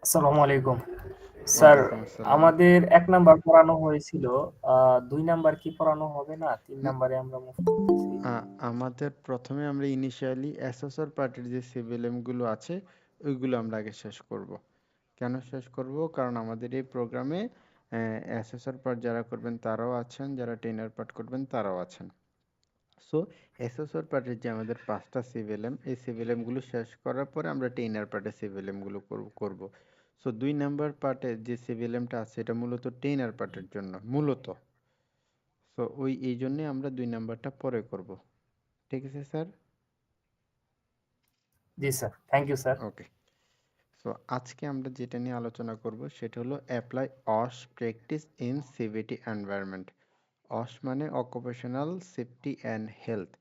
আসসালামু আলাইকুম। স্যার, ওয়ালাইকুম আসসালাম। আমাদের ১ নাম্বার পড়ানো হয়েছিল। ২ নাম্বার কি পড়ানো হবে না? ৩ উম নাম্বারে আমরা মুভ করতেছি। আ আমাদের ১ম এ আমরা ইনিশিয়ালি অ্যাসেসর পার্টির যে সিভিএলএম গুলো আছে, ওইগুলো আমরা আগে শেষ করব। কেন শেষ করব? কারণ আমাদের এই প্রোগ্রামে অ্যাসেসর পার্ট যারা করবেন তারাও আছেন, যারা টেইনার পার্ট করবেন তারাও আছেন। সো অ্যাসেসর পার্টের যে আমাদের ৫ টা সিভিএলএম, এই সিভিএলএম গুলো শেষ করার পরে আমরা টেইনার পার্টের সিভিএলএম গুলো করব। সো ২ নাম্বার পার্টে যে সিভিএলএমটা আছে এটা মূলত টেইনার পার্টের জন্য, মূলত। সো এইজন্যে আমরা ২ নাম্বারটা পরে করব। ঠিক আছে স্যার? জি sir. Thank you sir. Okay. So আজকে আমরা যেটা নিয়ে আলোচনা করব সেটা হলো অ্যাপ্লাই অস প্র্যাকটিস ইন সিভিটি এনভায়রনমেন্ট। অস মানে অকুপেশনাল সেফটি অ্যান্ড হেলথ।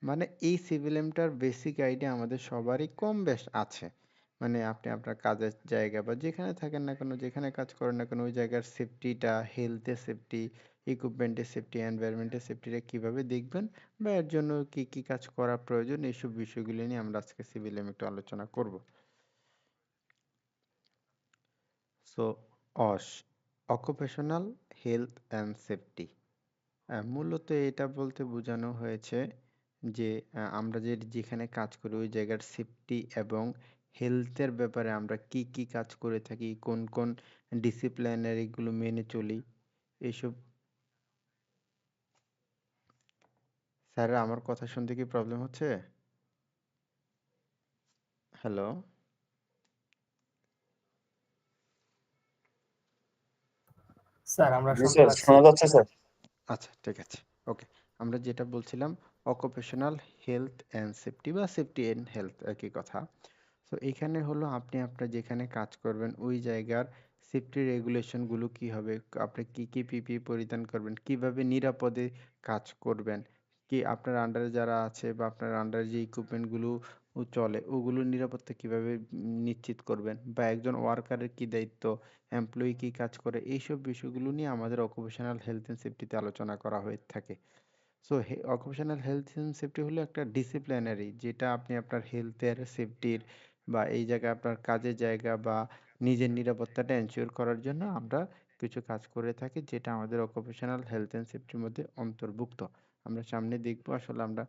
মানে এই সিভিএলএমটার বেসিক আইডিয়া আমাদের সবারই কম বেশ আছে। মানে আপনি আপনার কাজের জায়গা বা যেখানে থাকেন না কেন, যেখানে কাজ করেন না কেন, ওই জায়গার সেফটিটা, হেলথের সেফটি, ইকুইপমেন্টের সেফটি, এনভায়রনমেন্টের সেফটিটা কিভাবে দেখবেন বা এর জন্য কি কি কাজ করা প্রয়োজন, এইসব বিষয়গুলো নিয়ে আমরা আজকে সিভিএলএম একটু আলোচনা করব। সো অস অকুপেশনাল হেলথ অ্যান্ড সেফটি, মূলত এটা বলতে বোঝানো হয়েছে যে আমরা যেখানে কাজ করি ওই জায়গার সেফটি এবং হেলথের ব্যাপারে আমরা কি কি কাজ করে থাকি, কোন কোন ডিসিপ্লিনারিগুলো মেনে চলি, এইসব। স্যার, আমার কথা শুনতে কি প্রবলেম হচ্ছে? হ্যালো? স্যার, আমরা জি শুনতে স্যার, পাচ্ছি। শোনা যাচ্ছে স্যার। আচ্ছা, ঠিক আছে। ওকে। আমরা যেটা বলছিলাম, অকুপেশনাল হেলথ অ্যান্ড সেফটি বা সেফটি অ্যান্ড হেলথ একই কথা। তো এখানে হলো আপনি আপনার যেখানে কাজ করবেন ওই জায়গার সেফটি রেগুলেশনগুলো কি হবে, আপনি কি কি পিপি পরিধান করবেন, কিভাবে নিরাপদে কাজ করবেন, কি আপনার আন্ডারে যারা আছে বা আপনার আন্ডারে যে ইকুইপমেন্টগুলো চলে ওগুলোর নিরাপত্তা কিভাবে নিশ্চিত করবেন, বা একজন ওয়ার্কারের কি দায়িত্ব, এমপ্লয়ি কি কাজ করে, এইসব বিষয়গুলো নিয়ে আমাদের অকুপেশনাল হেলথ অ্যান্ড সেফটিতে আলোচনা করা হয়ে থাকে। So occupational health and safety হলো একটা ডিসিপ্লিনারি, যেটা আপনি আপনার হেলথের সেফটির বা এই জায়গায় আপনার কাজের জায়গা বা নিজের নিরাপত্তাটা এনশিওর করার জন্য আমরা কিছু কাজ করে থাকি, যেটা আমাদের অকুপেশনাল হেলথ অ্যান্ড সেফটির মধ্যে অন্তর্ভুক্ত। আমরা সামনে দেখব আসলে আমরা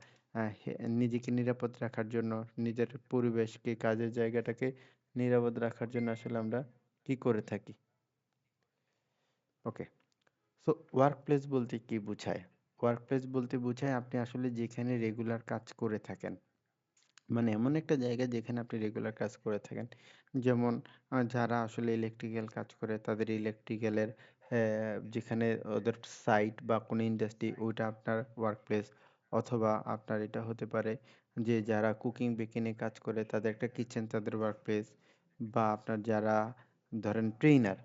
নিজেকে নিরাপদ রাখার জন্য, নিজের পরিবেশকে, কাজের জায়গাটাকে নিরাপদ রাখার জন্য আসলে আমরা কি করে থাকি। ওকে। সো ওয়ার্ক প্লেস বলতে কি বোঝায়? ওয়ার্ক প্লেস বলতে বোঝায় আপনি আসলে যেখানে রেগুলার কাজ করে থাকেন। মানে এমন একটা জায়গা যেখানে আপনি রেগুলার কাজ করে থাকেন। যেমন যারা আসলে ইলেকট্রিক্যাল কাজ করে তাদের ইলেকট্রিক্যালের যেখানে ওদের সাইট বা কোনো ইন্ডাস্ট্রি, ওইটা আপনার ওয়ার্ক প্লেস। অথবা আপনার এটা হতে পারে যে যারা কুকিং বেকিংয়ে কাজ করে তাদের একটা কিচেন তাদের ওয়ার্ক প্লেস। বা আপনার যারা ধরেন ট্রেইনার,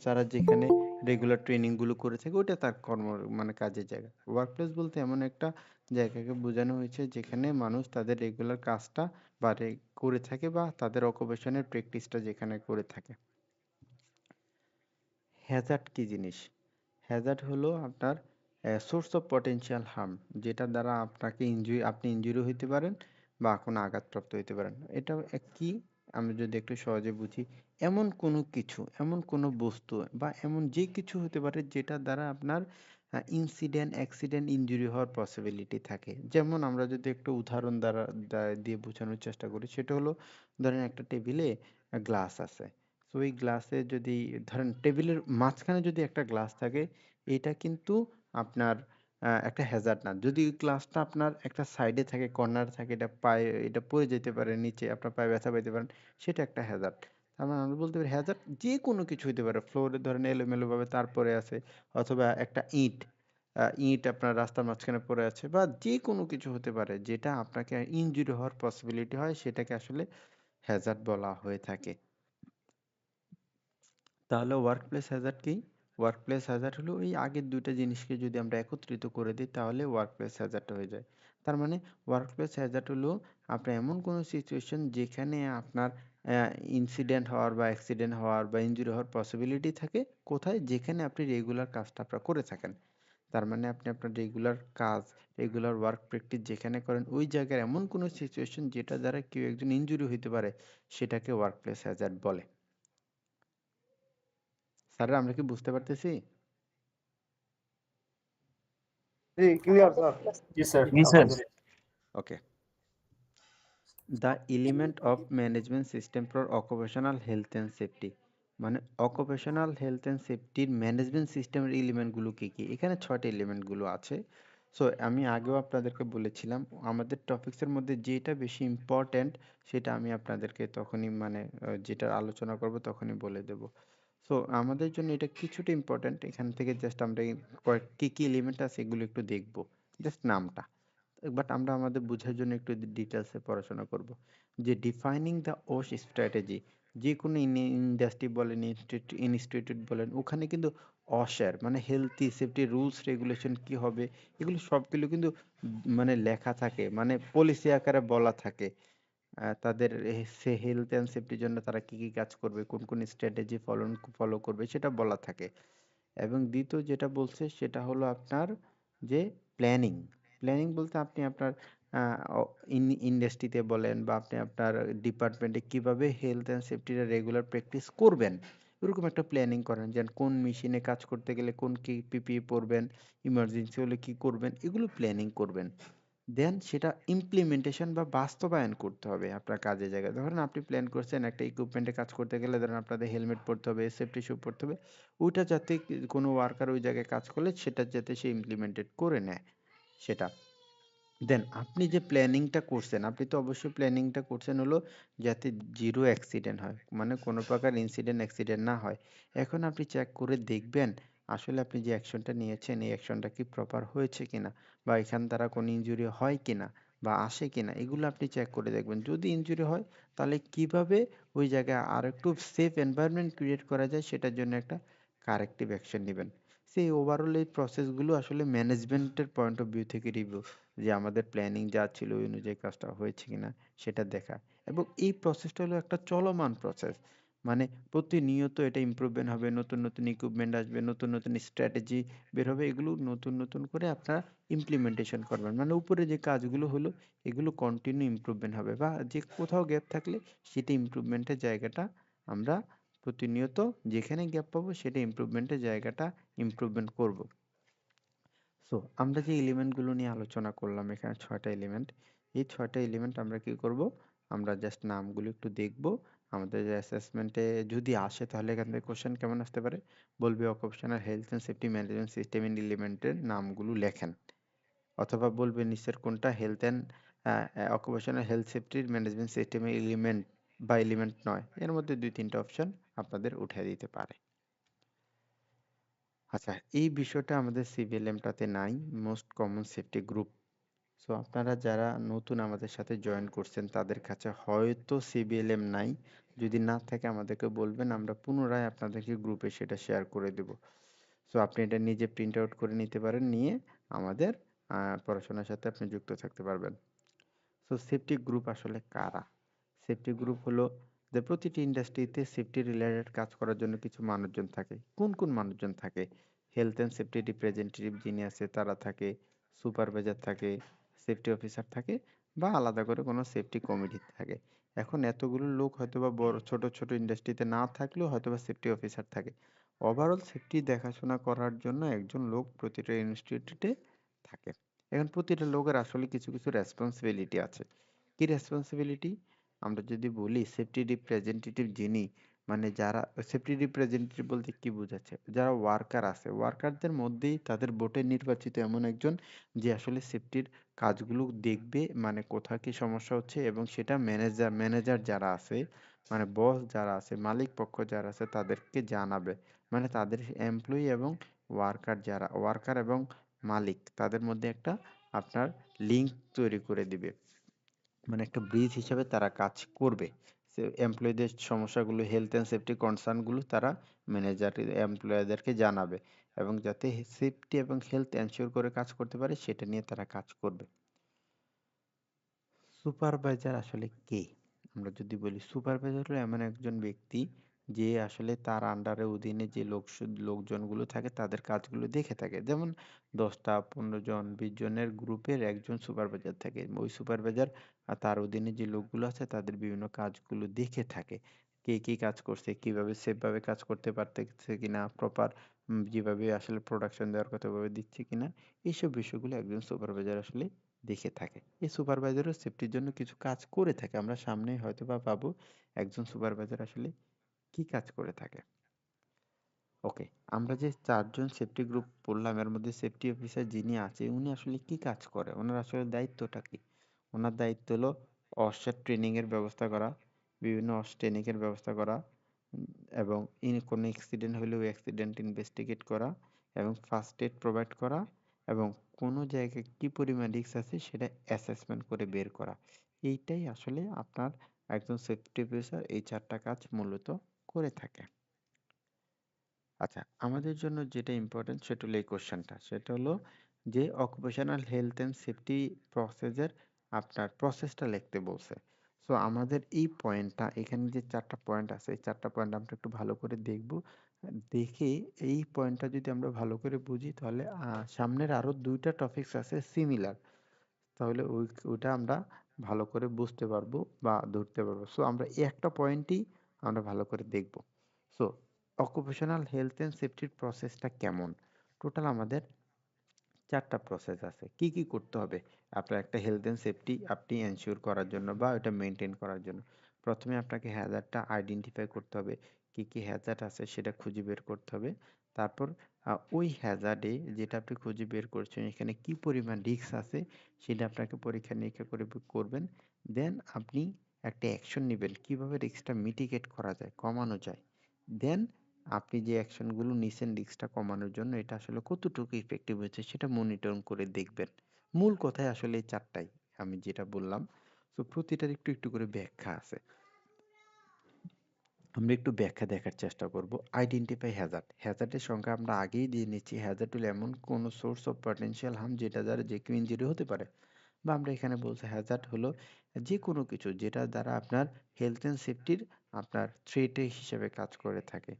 যারা যেখানে রেগুলার ট্রেনিংগুলো করে থাকে ওইটা তার কর্ম, মানে কাজের জায়গা। ওয়ার্ক প্লেস বলতে এমন একটা জায়গাকে বোঝানো হয়েছে যেখানে মানুষ তাদের রেগুলার কাজটা বা করে থাকে বা তাদের অকুপেশনের প্র্যাকটিসটা যেখানে করে থাকে। হ্যাজার্ড কি জিনিস? হ্যাজার্ড হলো আপনার সোর্স অফ পটেনশিয়াল হার্ম, যেটার দ্বারা আপনি ইনজুরি হইতে পারেন বা কোনো আঘাতপ্রাপ্ত হইতে পারেন। এটা কি, আমি যদি একটু সহজে বুঝি, এমন কোনো কিছু, এমন কোনো বস্তু বা এমন যে কিছু হতে পারে যেটার দ্বারা আপনার ইনসিডেন্ট, অ্যাক্সিডেন্ট, ইনজুরি হওয়ার পসিবিলিটি থাকে। যেমন আমরা যদি একটু উদাহরণ দিয়ে বোঝানোর চেষ্টা করি, সেটা হলো ধরেন একটা টেবিলে গ্লাস আছে। তো ওই গ্লাসে যদি ধরেন টেবিলের মাঝখানে যদি একটা গ্লাস থাকে, এটা কিন্তু আপনার একটা হ্যাজার্ড না। যদি ওই গ্লাসটা আপনার একটা সাইডে থাকে, কর্নারে থাকে, এটা পড়ে যেতে পারে নিচে, আপনার পায়ে ব্যথা পাইতে পারেন, সেটা একটা হ্যাজার্ড। তার মানে আমরা বলতে পারি হ্যাজার্ড যে কোনো কিছু হতে পারে। ফ্লোরে ধরেন এলোমেলোভাবে তার পড়ে আছে, অথবা একটা ইট আপনার রাস্তার মাঝখানে পড়ে আছে, বা যে কোনো কিছু হতে পারে যেটা আপনাকে ইনজুরি হওয়ার পসিবিলিটি হয়, সেটাকে আসলে হ্যাজার্ড বলা হয়ে থাকে। তাহলে ওয়ার্কপ্লেস হ্যাজার্ড কি? ওয়ার্কপ্লেস হ্যাজার্ড হলো এই আগের ২ টা জিনিসকে যদি আমরা একত্রিত করে দিই তাহলে ওয়ার্কপ্লেস হ্যাজার্ড হয়ে যায়। তার মানে ওয়ার্কপ্লেস হ্যাজার্ড হলো আপনার এমন কোনো সিচুয়েশন যেখানে আপনার অ্যা ইনসিডেন্ট হওয়ার বা অ্যাক্সিডেন্ট হওয়ার বা ইনজুরি হওয়ার পসিবিলিটি থাকে। কোথায়? যেখানে আপনি রেগুলার কাজটা আপনার করে থাকেন। তার মানে আপনি আপনার রেগুলার কাজ, রেগুলার ওয়ার্ক প্র্যাকটিস যেখানে করেন ওই জায়গার এমন কোনো সিচুয়েশন যেটা দ্বারা কেউ একজন ইনজুরি হইতে পারে, সেটাকে ওয়ার্কপ্লেস হ্যাজার্ড বলে। স্যার আমরা কি বুঝতে পারতেছি? জি ক্লিয়ার স্যার। জি স্যার, জি স্যার। আলহামদুলিল্লাহ। Okay. The element of management system for occupational health and safety, মানে অকুপেশনাল হেলথ অ্যান্ড সেফটির ম্যানেজমেন্ট সিস্টেমের এলিমেন্টগুলো কী কী? এখানে 6টি এলিমেন্টগুলো আছে। সো আমি আগেও আপনাদেরকে বলেছিলাম আমাদের টপিক্সের মধ্যে যেটা বেশি ইম্পর্ট্যান্ট সেটা আমি আপনাদেরকে তখনই মানে যেটা আলোচনা করব তখনই বলে দেব। সো আমাদের জন্য এটা কিছুটা ইম্পর্ট্যান্ট, এখান থেকে জাস্ট আমরা কী কী এলিমেন্ট আছে এগুলো একটু দেখব, জাস্ট নামটা। বাট আমরা আমাদের বোঝার জন্য একটু ডিটেলসে পড়াশোনা করব। যে ডিফাইনিং দ্য ওশ স্ট্র্যাটেজি, যে কোনো ইন্ডাস্ট্রি বলেন, ইনস্টিটিউট বলেন, ওখানে কিন্তু অশের মানে হেলথি সেফটি রুলস রেগুলেশন কি হবে এগুলো সবগুলো কিন্তু মানে লেখা থাকে, মানে পলিসি আকারে বলা থাকে। তাদের সে হেলথ অ্যান্ড সেফটির জন্য তারা কি কি কাজ করবে, কোন কোন স্ট্র্যাটেজি ফলো করবে সেটা বলা থাকে। এবং দ্বিতীয় যেটা বলছে সেটা হলো আপনার যে প্ল্যানিং। প্ল্যানিং বলতে আপনি আপনার ইন্ডাস্ট্রিতে বলেন বা আপনি আপনার ডিপার্টমেন্টে কিভাবে হেলথ অ্যান্ড সেফটির রেগুলার প্র্যাকটিস করবেন, এরকম একটা প্ল্যানিং করেন। যেন কোন মেশিনে কাজ করতে গেলে কোন কি পিপিই পরবেন, ইমার্জেন্সি হলে কি করবেন, এগুলো প্ল্যানিং করবেন। দেন সেটা ইমপ্লিমেন্টেশন বা বাস্তবায়ন করতে হবে আপনার কাজের জায়গায়। ধরেন আপনি প্ল্যান করছেন একটা ইকুইপমেন্টে কাজ করতে গেলে ধরেন আপনাদের হেলমেট পরতে হবে, সেফটি শু পরতে হবে, ওইটা যাতে কোনো ওয়ার্কার ওই জায়গায় কাজ করলে সেটা যাতে সে ইমপ্লিমেন্টেড করে নেয় সেটা। দেন আপনি যে প্ল্যানিংটা করছেন, আপনি তো অবশ্যই প্ল্যানিংটা করছেন হলো যাতে জিরো অ্যাক্সিডেন্ট হয়, মানে কোনো প্রকার ইনসিডেন্ট অ্যাক্সিডেন্ট না হয়। এখন আপনি চেক করে দেখবেন আসলে আপনি যে অ্যাকশনটা নিয়েছেন এই অ্যাকশনটা কি প্রপার হয়েছে কিনা, বা এখান দ্বারা কোনো ইনজুরি হয় কিনা বা আসে কিনা, এগুলো আপনি চেক করে দেখবেন। যদি ইনজুরি হয় তাহলে কিভাবে ওই জায়গায় আর একটু সেফ এনভায়রনমেন্ট ক্রিয়েট করা যায় সেটার জন্য একটা কারেক্টিভ অ্যাকশন নেবেন। সেই ওভারঅল এই প্রসেসগুলো আসলে ম্যানেজমেন্টের পয়েন্ট অফ ভিউ থেকে রিভিউ, যে আমাদের প্ল্যানিং যা ছিল ওই অনুযায়ী কাজটা হয়েছে কিনা সেটা দেখা। এবং এই প্রসেসটা হলো একটা চলমান প্রসেস, মানে প্রতিনিয়ত এটা ইমপ্রুভমেন্ট হবে, নতুন নতুন ইকুইপমেন্ট আসবে, নতুন নতুন স্ট্র্যাটেজি বের হবে, এগুলো নতুন নতুন করে আপনারা ইমপ্লিমেন্টেশন করবেন। মানে উপরে যে কাজগুলো হলো এগুলো কন্টিনিউ ইমপ্রুভমেন্ট হবে, বা যে কোথাও গ্যাপ থাকলে সেটা ইমপ্রুভমেন্টের জায়গাটা আমরা প্রতিনিয়ত যেখানে গ্যাপ পাবো সেটা ইমপ্রুভমেন্টের জায়গাটা ইমপ্রুভমেন্ট করব। সো আমরা যে এলিমেন্টগুলো নিয়ে আলোচনা করলাম এখানে 6টা এলিমেন্ট, এই 6টা এলিমেন্ট আমরা কি করব, আমরা জাস্ট নামগুলো একটু দেখব। আমাদের যে অ্যাসেসমেন্টে যদি আসে তাহলে এখান থেকে কোশ্চেন কেমন আসতে পারে, বলবে occupational health and safety management system and এলিমেন্টের নামগুলো লেখেন, অথবা বলবে নিচের কোনটা হেলথ অ্যান্ড অকুপেশনাল হেলথ সেফটির ম্যানেজমেন্ট সিস্টেমের এলিমেন্ট বা এলিমেন্ট নয়, এর মধ্যে 2-3টা অপশন আপনাদের উঠে দিতে পারে। আচ্ছা, এই বিষয়টা আমাদের সিভিএলএমটাতে নাই, most common safety group. So আপনারা যারা নতুন আমাদের সাথে জয়েন করছেন তাদের কাছে হয়তো সিবিএলএম নাই, যদি না থাকে আমাদেরকে বলবেন, আমরা পুনরায় আপনাদেরকে গ্রুপে সেটা শেয়ার করে দেব। সো আপনি এটা নিজে প্রিন্ট আউট করে নিতে পারেন, নিয়ে আমাদের পড়াশোনার সাথে আপনি যুক্ত থাকতে পারবেন। সো সেফটি গ্রুপ আসলে কারা? সেফটি গ্রুপ হলো যে প্রতিটি ইন্ডাস্ট্রিতে সেফটি রিলেটেড কাজ করার জন্য কিছু মানুষজন থাকে। কোন কোন মানুষজন থাকে? হেলথ অ্যান্ড সেফটি রিপ্রেজেন্টেটিভ যিনি আছে তারা থাকে, সুপারভাইজার থাকে, সেফটি অফিসার থাকে, বা আলাদা করে কোনো সেফটি কমিটি থাকে। এখন এতগুলো লোক হয়তোবা বড় ছোট ছোট ইন্ডাস্ট্রিতে না থাকলেও হয়তোবা সেফটি অফিসার থাকে। ওভারঅল সেফটি দেখাশোনা করার জন্য একজন লোক প্রতিটা ইনস্টিটিউটে থাকে। এখন প্রতিটা লোকের আসলে কিছু কিছু রেসপন্সিবিলিটি আছে। কি রেসপন্সিবিলিটি? আমরা যদি বলি সেফটি রিপ্রেজেন্টেটিভ যিনি, মানে যারা সেফটি রিপ্রেজেন্টেটিভ বলতে কি বোঝাচ্ছে, যারা ওয়ার্কার আছে ওয়ার্কারদের মধ্যেই তাদের ভোটে নির্বাচিত এমন একজন যে আসলে সেফটির কাজগুলো দেখবে, মানে কোথায় কি সমস্যা হচ্ছে, এবং সেটা ম্যানেজার যারা আছে, মানে বস যারা আছে, মালিক পক্ষ যারা আছে তাদেরকে জানাবে। মানে তাদের এমপ্লয়ি এবং ওয়ার্কার এবং মালিক তাদের মধ্যে একটা আপনার লিঙ্ক তৈরি করে দিবে, মানে একটা ব্রিজ হিসেবে তারা কাজ করবে। এমপ্লয়ীদের সমস্যাগুলো, হেলথ অ্যান্ড সেফটি কনসার্নগুলো তারা ম্যানেজার এমপ্লয়ীদেরকে জানাবে, এবং যাতে সেফটি এবং হেলথ এনশিওর করে কাজ করতে পারে সেটা নিয়ে তারা কাজ করবে। সুপারভাইজার আসলে কে? আমরা যদি বলি সুপারভাইজার হলো এমন একজন ব্যক্তি যে আসলে তার আন্ডারে অধীনে যে লোকজনগুলো থাকে তাদের কাজগুলো দেখে থাকে। যেমন 10টা 15 জন 20 জনের গ্রুপের একজন সুপারভাইজার থাকে, ওই সুপারভাইজার তার অধীনে যে লোকগুলো আছে তাদের বিভিন্ন কাজগুলো দেখে থাকে। কে কি কাজ করছে, কিভাবে সেফভাবে কাজ করতে পারতেছে কিনা, প্রপার যেভাবে আসলে প্রোডাকশন দেওয়ার কথা ওভাবে দিচ্ছে কিনা, এইসব বিষয়গুলো একজন সুপারভাইজার আসলে দেখে থাকে। এই সুপারভাইজারও সেফটির জন্য কিছু কাজ করে থাকে, আমরা সামনে হয়তো বা পাবো একজন সুপারভাইজার আসলে কি কাজ করে থাকে। ওকে, আমরা যে চারজন সেফটি গ্রুপ বললাম এর মধ্যে সেফটি অফিসার যিনি আছে উনি আসলে কি কাজ করে, ওনার আসলে দায়িত্বটা কি? ওনার দায়িত্ব হলো অসার ট্রেনিং এর ব্যবস্থা করা, বিভিন্ন অস ট্রেনিং এর ব্যবস্থা করা, উম, এবং কোনো অ্যাক্সিডেন্ট হলে ওই অ্যাক্সিডেন্ট ইনভেস্টিগেট করা, এবং ফার্স্ট এড প্রোভাইড করা, এবং কোনো জায়গায় কি পরিমাণ রিস্ক আছে সেটা অ্যাসেসমেন্ট করে বের করা। এইটাই আসলে আপনার একজন সেফটি অফিসার এই চারটা কাজ মূলত করে থাকে। আচ্ছা, আমাদের জন্য যেটা ইম্পর্টেন্ট সেটা হলো এই কোশ্চেনটা, সেটা হলো যে অকুপেশনাল হেলথ অ্যান্ড সেফটি প্রসেসের আপনার প্রসেসটা লিখতে বলছে। সো আমাদের এই পয়েন্টটা, এখানে যে চারটা পয়েন্ট আছে এই চারটা পয়েন্ট আমরা একটু ভালো করে দেখব। দেখে এই পয়েন্টটা যদি আমরা ভালো করে বুঝি তাহলে সামনের আরো দুইটা টপিকস আছে সিমিলার, তাহলে ওইটা আমরা ভালো করে বুঝতে পারবো বা ধরতে পারবো। সো আমরা এই একটা পয়েন্টই আমরা ভালো করে দেখব। সো অকুপেশনাল হেলথ অ্যান্ড সেফটির প্রসেসটা কেমন? টোটাল আমাদের চারটা প্রসেস আছে। কি কি করতে হবে আপনার একটা হেলথ অ্যান্ড সেফটি আপনি এনশিওর করার জন্য বা এটা মেনটেন করার জন্য? প্রথমে আপনাকে হ্যাজার্ডটা আইডেন্টিফাই করতে হবে, কি কি হ্যাজার্ড আছে সেটা খুঁজে বের করতে হবে। তারপর ওই হ্যাজার্ডে যেটা আপনি খুঁজে বের করছেন এখানে কি পরিমাণ রিস্ক আছে সেটা আপনাকে পরীক্ষা নিরীক্ষা করে করবেন। দেন আপনি একটা অ্যাকশন নেবেন কিভাবে রিস্কটা মিটিগেট করা যায়, কমানো যায়। দেন আপনি যে অ্যাকশনগুলো নিছেন রিস্কটা কমানোর জন্য এটা আসলে কতটুকু ইফেক্টিভ হয়েছে সেটা মনিটরিং করে দেখবেন। মূল কথাই আসলে এই চারটাই আমি যেটা বললাম। তো প্রতিটার একটু একটু করে ব্যাখ্যা আছে, আমরা একটু ব্যাখ্যা দেখার চেষ্টা করব। আইডেন্টিফাই হ্যাজার্ড, হ্যাজার্ডের সংখ্যা আমরা আগেই দিয়ে নিচ্ছি। হ্যাজার্ড হলো এমন কোনো সোর্স অফ পটেনশিয়াল হার্ম যেটা দ্বারা যে কেউ ইনজুরি হতে পারে, বা আমরা এখানে বলছি হ্যাজার্ড হলো যে কোনো কিছু যেটা দ্বারা আপনার হেলথ অ্যান্ড সেফটির আপনার থ্রেটে হিসেবে কাজ করে থাকে।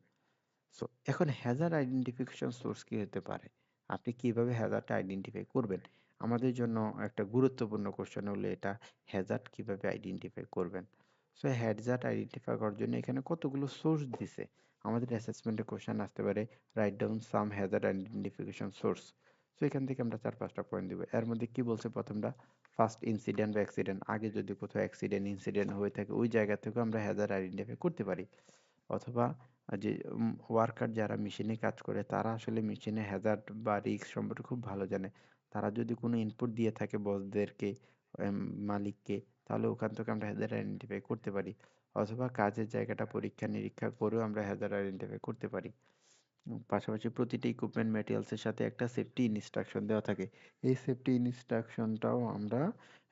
সো এখন হ্যাজার্ড আইডেন্টিফিকেশন সোর্স কি হতে পারে, আপনি কিভাবে হ্যাজার্ডটা আইডেন্টিফাই করবেন? আমাদের জন্য একটা গুরুত্বপূর্ণ কোশ্চেন হলো এটা, হ্যাজার্ড কিভাবে আইডেন্টিফাই করবেন? সো হ্যাজার্ড আইডেন্টিফাই করার জন্য এখানে কতগুলো সোর্স দিছে। আমাদের অ্যাসেসমেন্টে কোশ্চেন আসতে পারে রাইট ডাউন সাম হ্যাজার্ড আইডেন্টিফিকেশন সোর্স। সো এখান থেকে আমরা 4-5টা পয়েন্ট দিব। এর মধ্যে কি বলছে প্রথমটা, ফার্স্ট ইনসিডেন্ট বা অ্যাক্সিডেন্ট, আগে যদি কোথাও অ্যাক্সিডেন্ট ইনসিডেন্ট হয়ে থাকে ওই জায়গা থেকেও আমরা হ্যাজার্ড আইডেন্টিফাই করতে পারি। অথবা যে ওয়ার্কার যারা মেশিনে কাজ করে তারা আসলে মেশিনে হ্যাজার্ড বা রিস্ক সম্পর্কে খুব ভালো জানে। তারা যদি কোনো ইনপুট দিয়ে থাকে বসদেরকে, এম, মালিককে, তাহলে ওখান থেকে আমরা হ্যাজার্ড আইডেন্টিফাই করতে পারি। অথবা কাজের জায়গাটা পরীক্ষা নিরীক্ষা করেও আমরা হ্যাজার্ড আইডেন্টিফাই করতে পারি। পাশাপাশি প্রতিটা ইকুইপমেন্ট ম্যাটেরিয়ালসের সাথে একটা সেফটি ইনস্ট্রাকশন দেওয়া থাকে। এই সেফটি ইনস্ট্রাকশনটাও আমরা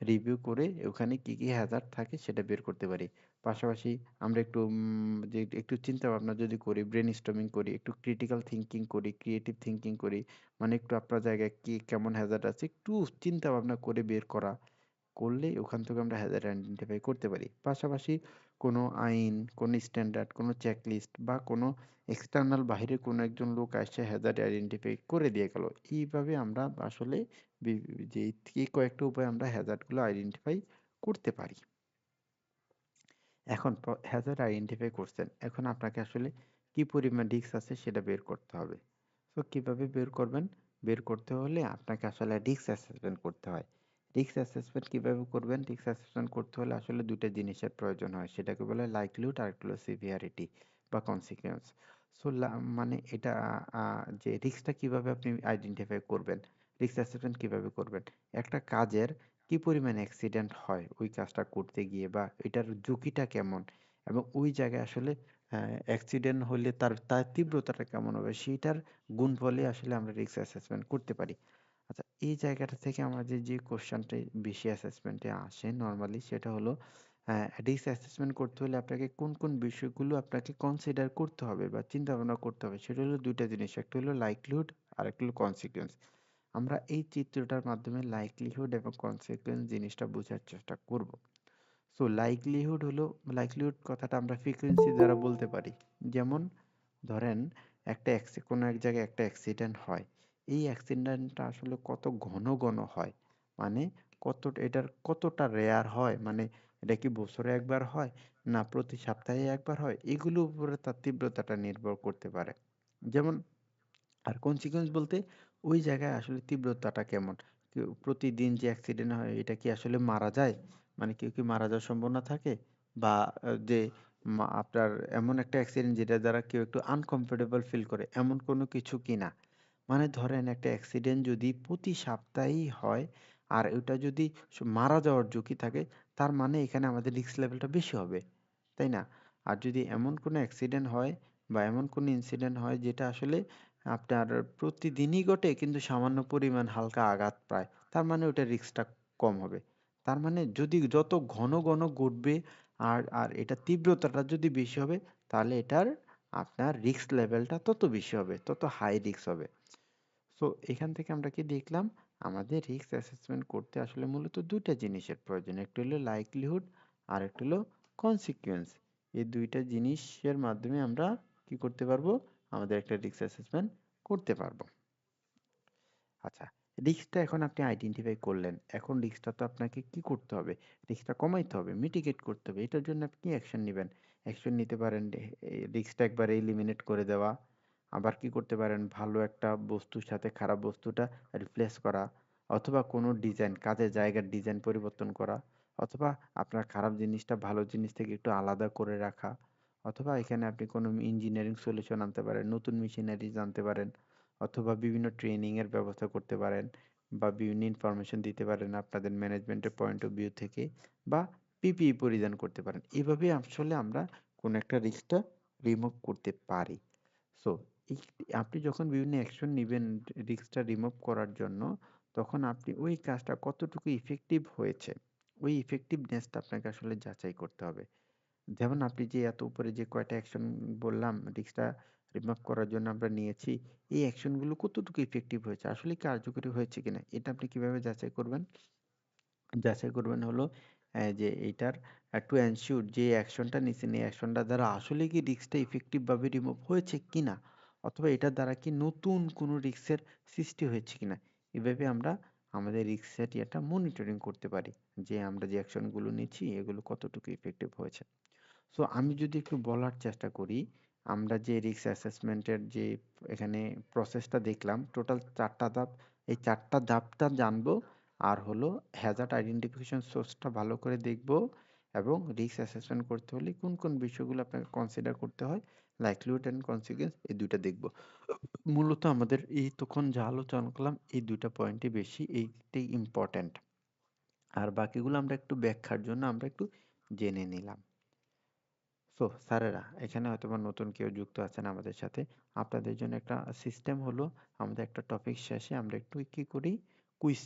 রিভিউ করে ওখানে কি কি হ্যাজার্ড থাকে সেটা বের করতে পারি। পাশাপাশি আমরা একটু যে একটু চিন্তা ভাবনা যদি করি, ব্রেন স্টর্মিং করি, একটু ক্রিটিক্যাল থিঙ্কিং করি, ক্রিয়েটিভ থিঙ্কিং করি, মানে একটু আপনার জায়গায় কি কেমন হ্যাজার্ড আছে একটু চিন্তা ভাবনা করে বের করা, করলে ওখান থেকে আমরা হ্যাজার্ড আইডেন্টিফাই করতে পারি। পাশাপাশি কোনো আইন, কোনো স্ট্যান্ডার্ড, কোনো চেকলিস্ট বা কোনো এক্সটার্নাল বাইরে কোনো একজন লোক আসছে হ্যাজার্ড আইডেন্টিফাই করে দিয়ে গেল, এইভাবে আমরা আসলে যে এই কয়েকটা উপায় আমরা হ্যাজার্ডগুলো আইডেন্টিফাই করতে পারি। এখন হ্যাজার্ড আইডেন্টিফাই করছেন, এখন আপনাকে আসলে কি পরিমাণ রিস্ক আছে সেটা বের করতে হবে। তো কিভাবে বের করবেন? বের করতে হলে আপনাকে আসলে রিস্ক অ্যাসেসমেন্ট করতে হয়। রিস্ক অ্যাসেসমেন্ট কিভাবে করবেন? রিস্ক অ্যাসেসমেন্ট করতে হলে আসলে দুটো জিনিসের প্রয়োজন হয়, সেটাকে বলে লাইকলিহুড আর একটা হলো সিভিয়ারিটি বা কনসিকুয়েন্স। সো মানে এটা যে রিস্কটা কিভাবে আপনি আইডেন্টিফাই করবেন, রিস্ক অ্যাসেসমেন্ট কিভাবে করবেন, একটা কাজের কি পরিমাণ অ্যাক্সিডেন্ট হয় ওই কাজটা করতে গিয়ে, বা এটার ঝুঁকিটা কেমন, এবং ওই জায়গায় আসলে অ্যাক্সিডেন্ট হলে তার তার তীব্রতাটা কেমন হবে সেইটার গুণফলে আসলে আমরা রিস্ক অ্যাসেসমেন্ট করতে পারি। আচ্ছা, এই জায়গাটা থেকে আমাদের যে কোশ্চেনটা বেশি অ্যাসেসমেন্টে আসে নর্মালি সেটা হলো রিস্ক অ্যাসেসমেন্ট করতে হলে আপনাকে কোন কোন বিষয়গুলো আপনাকে কনসিডার করতে হবে বা চিন্তা ভাবনা করতে হবে, সেটা হলো দুইটা জিনিস, একটা হলো লাইকলিহুড আর একটা হলো কনসিকুয়েন্স। আমরা এই চিত্রটার মাধ্যমে লাইকলিহুড এবং কনসিকুয়েন্স জিনিসটা বোঝার চেষ্টা করব। সো লাইকলিহুড হলো, লাইকলিহুড কথাটা আমরা ফ্রিকোয়েন্সি দ্বারা বলতে পারি। যেমন ধরেন একটা কোনো এক জায়গায় একটা অ্যাক্সিডেন্ট হয়, এই অ্যাক্সিডেন্টটা আসলে কত ঘন ঘন হয়, মানে কত এটার কতটা রেয়ার হয়, মানে এটা কি বছরে একবার হয় না প্রতি সপ্তাহে একবার হয়, এগুলোর উপরে তার তীব্রতাটা নির্ভর করতে পারে। যেমন আর কনসিকুয়েন্স বলতে ওই জায়গায় আসলে তীব্রতাটা কেমন, কেউ প্রতিদিন যে অ্যাক্সিডেন্ট হয় এটা কি আসলে মারা যায়, মানে কেউ কি মারা যাওয়ার সম্ভাবনা থাকে, বা যে আপনার এমন একটা অ্যাক্সিডেন্ট যেটা দ্বারা কেউ একটু আনকমফোর্টেবল ফিল করে এমন কোনো কিছু কিনা। মানে ধরেন একটা অ্যাক্সিডেন্ট যদি প্রতি সপ্তাহেই হয় আর ওটা যদি মারা যাওয়ার ঝুঁকি থাকে, তার মানে এখানে আমাদের রিস্ক লেভেলটা বেশি হবে, তাই না? আর যদি এমন কোনো অ্যাক্সিডেন্ট হয় বা এমন কোনো ইনসিডেন্ট হয় যেটা আসলে আপনার প্রতিদিনই ঘটে কিন্তু সামান্য পরিমাণ হালকা আঘাত পায়, তার মানে ওটার রিস্কটা কম হবে। তার মানে যদি যত ঘন ঘন ঘটবে আর আর এটা তীব্রতাটা যদি বেশি হবে, তাহলে এটার আপনার রিস্ক লেভেলটা তত বেশি হবে, তত হাই রিস্ক হবে। সো এখান থেকে আমরা কি দেখলাম, আমাদের রিস্ক অ্যাসেসমেন্ট করতে আসলে মূলত দুইটা জিনিসের প্রয়োজন, একটা হলো লাইকলিহুড আর একটা হলো কনসিকুয়েন্স। এই দুইটা জিনিসের মাধ্যমে আমরা কি করতে পারবো, আমাদের একটা রিস্ক অ্যাসেসমেন্ট করতে পারবো। আচ্ছা, রিস্কটা এখন আপনি আইডেন্টিফাই করলেন, এখন রিস্কটা তো আপনাকে কি করতে হবে, রিস্কটা কমাইতে হবে, মিটিগেট করতে হবে। এটার জন্য আপনি কি অ্যাকশন নেবেন? অ্যাকশন নিতে পারেন রিস্কটা একবারে এলিমিনেট করে দেওয়া, আবার কি করতে পারেন ভালো একটা বস্তুর সাথে খারাপ বস্তুটা রিপ্লেস করা, অথবা কোনো ডিজাইন কাজের জায়গার ডিজাইন পরিবর্তন করা, অথবা আপনার খারাপ জিনিসটা ভালো জিনিস থেকে একটু আলাদা করে রাখা, অথবা এখানে আপনি কোনো ইঞ্জিনিয়ারিং সলিউশন আনতে পারেন, নতুন মেশিনারিজ আনতে পারেন, অথবা বিভিন্ন ট্রেনিং এর ব্যবস্থা করতে পারেন, বা বিভিন্ন ইনফরমেশন দিতে পারেন আপনাদের ম্যানেজমেন্টের পয়েন্ট অফ ভিউ থেকে, বা পিপিই পরিধান করতে পারেন। এভাবে আসলে আমরা কোনো একটা রিস্কটা রিমুভ করতে পারি। সো আপনি যখন বিভিন্ন অ্যাকশন নিবেন রিস্কটা রিমুভ করার জন্য, তখন আপনি ওই কাজটা কতটুকু ইফেক্টিভ হয়েছে, ওই ইফেক্টিভনেসটা আপনাকে আসলে যাচাই করতে হবে। যেমন আপনি যে এত উপরে যে কয়টা অ্যাকশন বললাম রিস্কটা রিমুভ করার জন্য আমরা নিয়েছি, এই অ্যাকশনগুলো কতটুকু ইফেক্টিভ হয়েছে, আসলে কার্যকরী হয়েছে কিনা, এটা আপনি কিভাবে যাচাই করবেন? যাচাই করবেন হলো যে এইটার টু এনশিওর যে অ্যাকশনটা নিছেন এই অ্যাকশনটা দ্বারা আসলে কি রিস্কটা ইফেক্টিভ ভাবে রিমুভ হয়েছে কিনা, অথবা এটার দ্বারা কি নতুন কোনো রিস্কের সৃষ্টি হয়েছে কিনা। এভাবে আমরা আমাদের রিস্কের ইয়েটা মনিটরিং করতে পারি যে আমরা যে অ্যাকশনগুলো নিচ্ছি এগুলো কতটুকু ইফেক্টিভ হয়েছে। সো আমি যদি একটু বলার চেষ্টা করি, আমরা যে রিস্ক অ্যাসেসমেন্টের যে এখানে প্রসেসটা দেখলাম টোটাল 4টা ধাপ, এই 4টা ধাপটা জানবো, আর হলো হ্যাজার্ড আইডেন্টিফিকেশন সোর্সটা ভালো করে দেখব, এবং রিস্ক অ্যাসেসমেন্ট করতে হলে কোন কোন বিষয়গুলো আপনাকে কনসিডার করতে হয়, লাইকলিহুড অ্যান্ড কনসিকুয়েন্স, এই দুইটা দেখব। মূলত আমাদের এই তখন যা আলোচনা করলাম এই দুইটা পয়েন্টই বেশি এইটাই ইম্পর্ট্যান্ট, আর বাকিগুলো আমরা একটু ব্যাখ্যার জন্য আমরা একটু জেনে নিলাম। সো স্যারেরা এখানে হয়তো বা নতুন কেউ যুক্ত আছেন আমাদের সাথে, আপনাদের জন্য একটা সিস্টেম হলো, আমাদের একটা টপিক শেষে আমরা একটু কি করি, কুইজ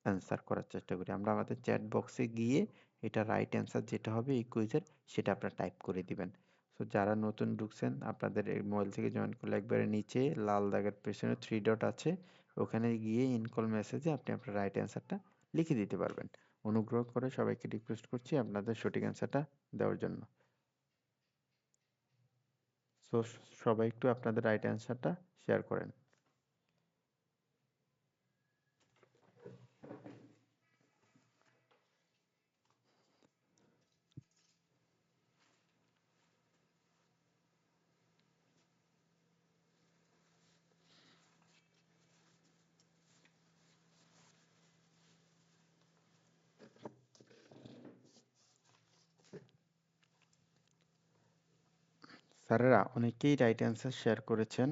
অ্যান্সার করার চেষ্টা করি। আমরা আমাদের চ্যাট বক্সে গিয়ে এটা রাইট অ্যান্সার যেটা হবে এই কুইজের সেটা আপনারা টাইপ করে দিবেন। সো যারা নতুন ঢুকছেন আপনাদের এই মোবাইল থেকে জয়েন করলে একবারে নিচে লাল দাগের পেছনে 3 ডট আছে, ওখানে গিয়ে ইনকল মেসেজে আপনি আপনার রাইট অ্যান্সারটা লিখে দিতে পারবেন। অনুগ্রহ করে সবাইকে রিকোয়েস্ট করছি আপনাদের সঠিক অ্যান্সারটা দেওয়ার জন্য। সো সবাই একটু আপনাদের রাইট অ্যান্সারটা শেয়ার করেন। স্যারেরা অনেকেই রাইট অ্যান্সার শেয়ার করেছেন।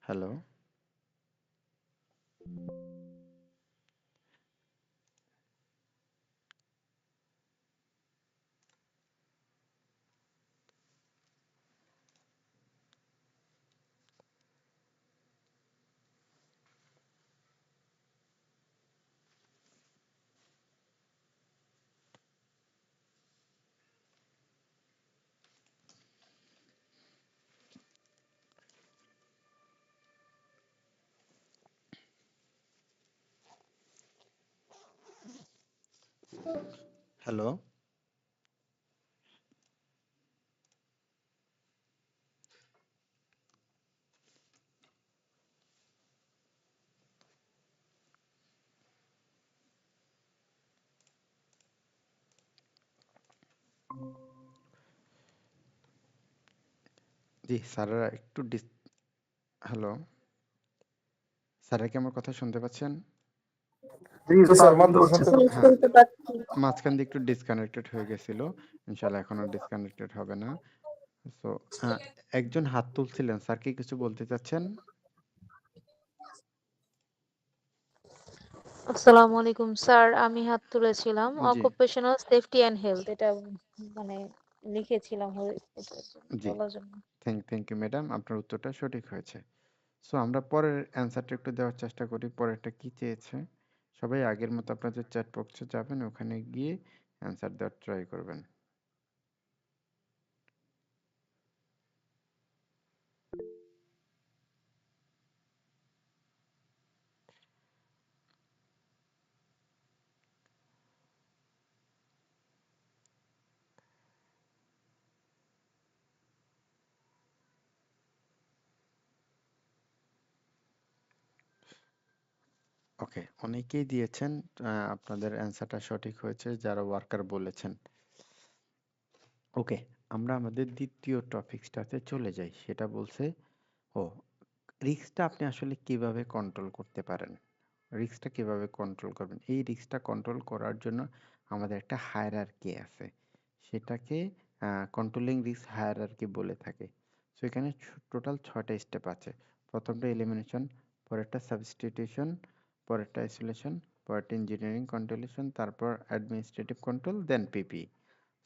হ্যালো, হ্যালো, জি স্যারেরা একটু হ্যালো, স্যারেরা কি আমার কথা শুনতে পাচ্ছেন? জি জি স্যার স্যার মানতে বুঝতে শুনতে পারছি। হ্যাঁ, শুনতে পাচ্ছি। মাঝখান দিয়ে একটু ডিসকানেক্টেড হয়ে গেছিল। ইনশাল্লাহ এখন আর ডিসকানেক্টেড হবে না। সো একজন হাত তুলছিলেন, স্যার কি কিছু বলতে চাচ্ছেন? আসসালামু আলাইকুম স্যার, আমি হাত তুলেছিলাম জি অকুপেশনাল সেফটি অ্যান্ড হেলথ, এটা মানে লিখেছিলাম এটার জন্য, জি, বলার জন্য। থ্যাংক ইউ ম্যাডাম, আপনার উত্তরটা সঠিক হয়েছে। সো আমরা পরের অ্যান্সারটা একটু দেওয়ার চেষ্টা করি, পরেরটা কি চেয়েছে। সবাই আগের মতো আপনাদের চ্যাট বক্সে যাবেন, ওখানে গিয়ে অ্যান্সার দেওয়ার ট্রাই করবেন। ওকে, অনেকেই দিয়েছেন, আপনাদের অ্যান্সারটা সঠিক হয়েছে যারা ওয়ার্কার বলেছেন। ওকে, আমরা আমাদের দ্বিতীয় টপিকসটাতে চলে যাই। সেটা বলছে, ও রিস্কটা আপনি আসলে কিভাবে কন্ট্রোল করতে পারেন, রিস্কটা কিভাবে কন্ট্রোল করবেন। এই রিস্কটা কন্ট্রোল করার জন্য আমাদের একটা হায়ারার্কি আছে, সেটাকে কন্ট্রোলিং রিস্ক হায়ারার্কি বলে থাকে। সো এখানে টোটাল 6টা স্টেপ আছে। প্রথমটা এলিমিনেশন, পরেরটা সাবস্টিটিউশন, পরেরটা আইসোলেশন, পরেরটা ইঞ্জিনিয়ারিং কন্ট্রোলেশন, তারপর অ্যাডমিনিস্ট্রেটিভ কন্ট্রোল, দেন পিপি।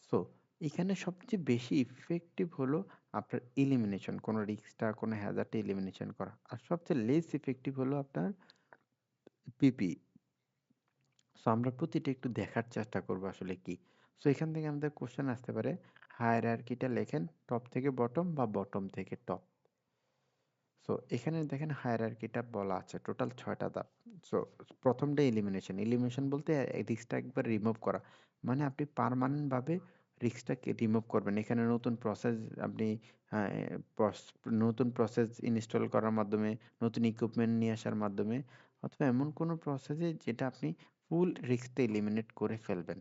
সো এখানে সবচেয়ে বেশি ইফেক্টিভ হলো আপনার এলিমিনেশন, কোনো রিস্কটা কোনো হ্যাজার্ডটা এলিমিনেশন করা, আর সবচেয়ে লেস ইফেক্টিভ হলো আপনার পিপি। সো আমরা প্রতিটা একটু দেখার চেষ্টা করবো আসলে কি। সো এখান থেকে আমাদের কোশ্চেন আসতে পারে, হায়ারার্কিটা লেখেন টপ থেকে বটম বা বটম থেকে টপ। সো এখানে দেখেন হায়ারার্কিটা বলা আছে টোটাল 6টা ধাপ। সো প্রথমটা এলিমিনেশন, এলিমিনেশন বলতে রিস্কটা একবার রিমুভ করা, মানে আপনি পার্মানেন্ট ভাবে রিস্কটাকে রিমুভ করবেন। এখানে নতুন প্রসেস আপনি আহ, নতুন প্রসেস ইনস্টল করার মাধ্যমে, নতুন ইকুইপমেন্ট নিয়ে আসার মাধ্যমে, অথবা এমন কোনো প্রসেসে যেটা আপনি ফুল রিস্কটা এলিমিনেট করে ফেলবেন।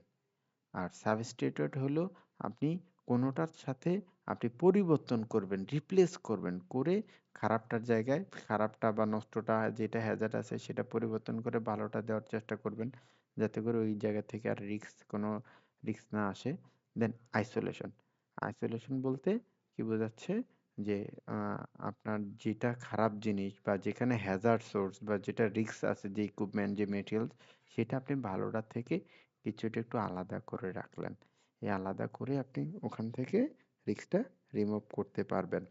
আর সাবস্টিটিউট হলো আপনি কোনোটার সাথে আপনি পরিবর্তন করবেন, রিপ্লেস করবেন করে খারাপটার জায়গায় খারাপটা বা নষ্টটা যেটা হ্যাজার্ড আছে সেটা পরিবর্তন করে ভালোটা দেওয়ার চেষ্টা করবেন, যাতে করে ওই জায়গা থেকে আর কোনো রিস্ক না আসে। দেন আইসোলেশন, আইসোলেশন বলতে কি বোঝাচ্ছে যে আহ, আপনার যেটা খারাপ জিনিস বা যেখানে হ্যাজার্ড সোর্স বা যেটা রিস্ক আছে, যে ইকুইপমেন্ট যে মেটেরিয়ালস, সেটা আপনি ভালোটা থেকে কিছুটা একটু আলাদা করে রাখলেন। এই আলাদা করে আপনি ওখান থেকে রিস্কটা রিমুভ করতে পারবেন।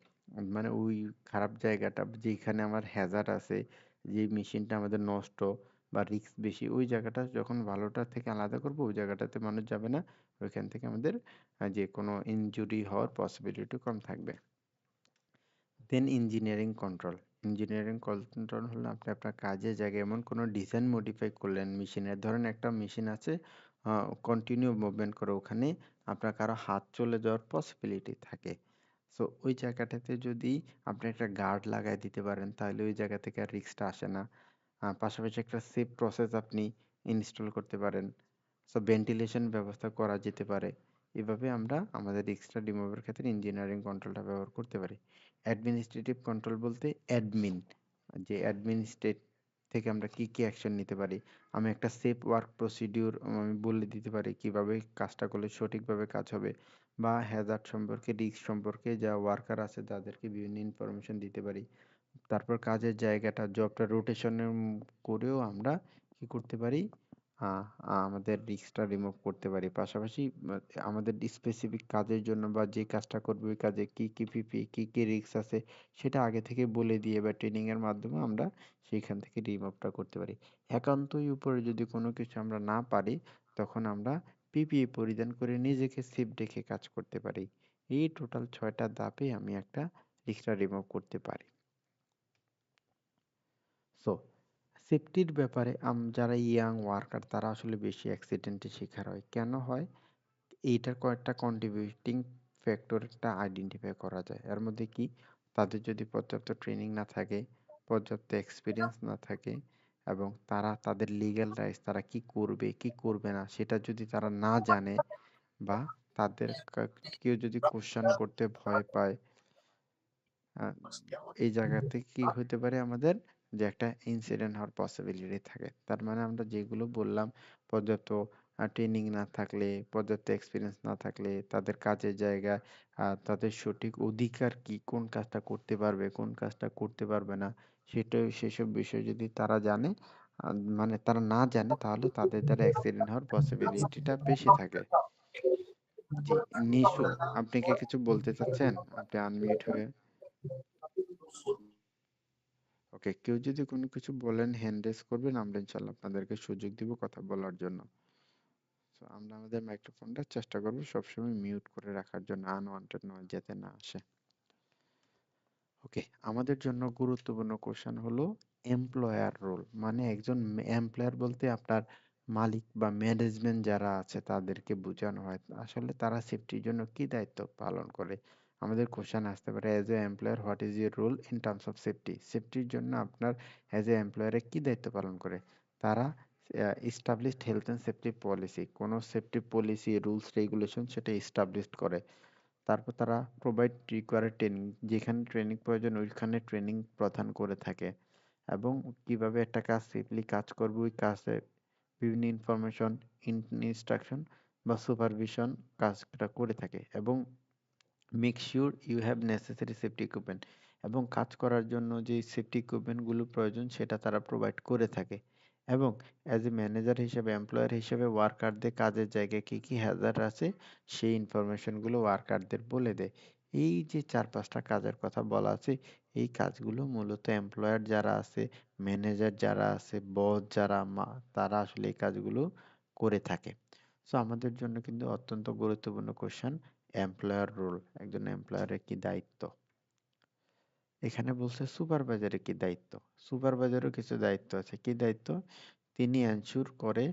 মানে ওই খারাপ জায়গাটা যেখানে আমার হ্যাজার্ড আছে, যে মেশিনটা আমাদের নষ্ট বা রিস্ক বেশি, ওই জায়গাটা যখন ভালোটা থেকে আলাদা করবো, ওই জায়গাটাতে মানুষ যাবে না। ওইখান থেকে আমাদের যে কোনো ইনজুরি হওয়ার পসিবিলিটি কম থাকবে। দেন ইঞ্জিনিয়ারিং কন্ট্রোল, ইঞ্জিনিয়ারিং কন্ট্রোল হলো আপনি আপনার কাজের জায়গায় এমন কোনো ডিজাইন মডিফাই করলেন মেশিনের, ধরেন একটা মেশিন আছে কন্টিনিউ মুভমেন্ট করে, ওখানে আপনার কারো হাত চলে যাওয়ার পসিবিলিটি থাকে। সো ওই জায়গাটাতে যদি আপনি একটা গার্ড লাগাই দিতে পারেন, তাহলে ওই জায়গা থেকে আর রিস্কটা আসে না। পাশাপাশি একটা সেফ প্রসেস আপনি ইনস্টল করতে পারেন। সো ভেন্টিলেশন ব্যবস্থা করা যেতে পারে। এভাবে আমরা আমাদের রিস্কটা রিমুভের ক্ষেত্রে ইঞ্জিনিয়ারিং কন্ট্রোলটা ব্যবহার করতে পারি। অ্যাডমিনিস্ট্রেটিভ কন্ট্রোল বলতে অ্যাডমিন, যে অ্যাডমিনিস্ট্রেট থেকে আমরা কি কি অ্যাকশন নিতে পারি। আমি একটা সেফ ওয়ার্ক প্রসিডিউর আমি বলে দিতে পারি কিভাবে কাজটা করলে সঠিকভাবে কাজ হবে, বা হ্যাজার্ড সম্পর্কে রিস্ক সম্পর্কে যা ওয়ার্কার আছে তাদেরকে বিভিন্ন ইনফরমেশন দিতে পারি। তারপর কাজের জায়গাটা জবটা রোটেশনের করেও আমরা কি করতে পারি, আহ, আমাদের রিস্কটা রিমুভ করতে পারি। পাশাপাশি আমাদের স্পেসিফিক কাজের জন্য বা যে কাজটা করবে ওই কাজে কি কি পিপি কি কি রিস্ক আছে সেটা আগে থেকে বলে দিয়ে বা ট্রেনিং এর মাধ্যমে আমরা সেইখান থেকে রিমুভটা করতে পারি। একান্তই উপরে যদি কোনো কিছু আমরা না পারি, তখন আমরা পিপিই পরিধান করে নিজেকে সেফ রেখে কাজ করতে পারি। এই টোটাল 6টা ধাপে আমি একটা রিস্কটা রিমুভ করতে পারি। সো সেফটির ব্যাপারে যারা ইয়াং ওয়ার্কার তারা আসলে বেশি অ্যাক্সিডেন্টের শিকার হয়। কেন হয়? এইটার কয়েকটা কন্ট্রিবিউটিং ফ্যাক্টরটা আইডেন্টিফাই করা যায়। এর মধ্যে কি, তাদের যদি পর্যাপ্ত ট্রেনিং না থাকে, পর্যাপ্ত এক্সপিরিয়েন্স না থাকে, এবং তারা তাদের লিগ্যাল রাইটস তারা কি করবে কি করবে না সেটা যদি তারা না জানে, বা তাদের কেউ যদি কোশ্চেন করতে ভয় পায়, আহ, এই জায়গা থেকে কি হতে পারে আমাদের, যে একটা ইনসিডেন্ট হওয়ার পসিবিলিটি থাকে। তার মানে আমরা যেগুলো বললাম, পর্যাপ্ত ট্রেনিং না থাকলে, পর্যাপ্ত এক্সপিরিয়েন্স না থাকলে, তাদের কাজের জায়গায় তাদের সঠিক অধিকার কি, কোন কাজটা করতে পারবে, কোন কাজটা করতে পারবে না, সেসব বিষয় যদি তারা জানে, মানে তারা না জানে, তাহলে তাদের দ্বারা অ্যাক্সিডেন্ট হওয়ার পসিবিলিটিটা বেশি থাকে। জি, নিশু, আপনি কি কিছু বলতে চাচ্ছেন? আপনি আনমিউট হয়ে। ওকে, কেউ যদি কোনো কিছু বলেন হ্যান্ড রেজ করবেন, আমরা ইনশাল্লাহ আপনাদেরকে সুযোগ দিব কথা বলার জন্য। তো আমরা আমাদের মাইক্রোফোনটা চেষ্টা করবো সবসময় মিউট করে রাখার জন্য, আনওয়ান্টেড নয়েজ যাতে না আসে। ওকে, আমাদের জন্য গুরুত্বপূর্ণ কোশ্চেন হলো এমপ্লয়ার রোল। মানে একজন এমপ্লয়ার বলতে আপনার মালিক বা ম্যানেজমেন্ট যারা আছে তাদেরকে বোঝানো হয়। আসলে তারা সেফটির জন্য কি দায়িত্ব পালন করে। আমাদের কোশ্চেন আসতে পারে, as a employer what is your role in terms of safety. সেফটির জন্য আপনার অ্যাজ এ এমপ্লয়ারে কি দায়িত্ব পালন করে। তারা established health and safety policy, কোনো সেফটি পলিসি, রুলস, রেগুলেশন সেটা এস্টাবলিশড করে। তারপর তারা প্রোভাইড রিকোয়ার্ড ট্রেনিং, যেখানে ট্রেনিং প্রয়োজন ওইখানে ট্রেনিং প্রদান করে থাকে। এবং কিভাবে একটা কাজ সেফলি কাজ করবে, ওই কাজে বিভিন্ন ইনফরমেশন, ইনস্ট্রাকশন বা সুপারভিশন কাজটা করে থাকে। এবং make sure you have necessary safety equipment, এবং কাজ করার জন্য যে সেফটি ইকুইপমেন্টগুলো প্রয়োজন সেটা তারা প্রোভাইড করে থাকে। এবং অ্যাজ এ ম্যানেজার হিসেবে, এমপ্লয়ার হিসেবে ওয়ার্কারদের কাজের জায়গায় কি কি হ্যাজার্ড আছে সেই ইনফরমেশনগুলো ওয়ার্কারদের বলে দেয়। এই যে 4-5টা কাজের কথা বলা আছে, এই কাজগুলো মূলত এমপ্লয়ার যারা আছে, ম্যানেজার যারা আছে, বস যারা, তারা আসলে এই কাজগুলো করে থাকে। সো আমাদের জন্য কিন্তু অত্যন্ত গুরুত্বপূর্ণ কোশ্চেন, এমপ্লয়ার রোল, একজন এমপ্লয়ারের কি দায়িত্ব। এখানে বলছে সুপারভাইজারের কি দায়িত্ব। সুপারভাইজারও কিছু দায়িত্ব আছে। কি দায়িত্ব? তিনি এনশিওর করে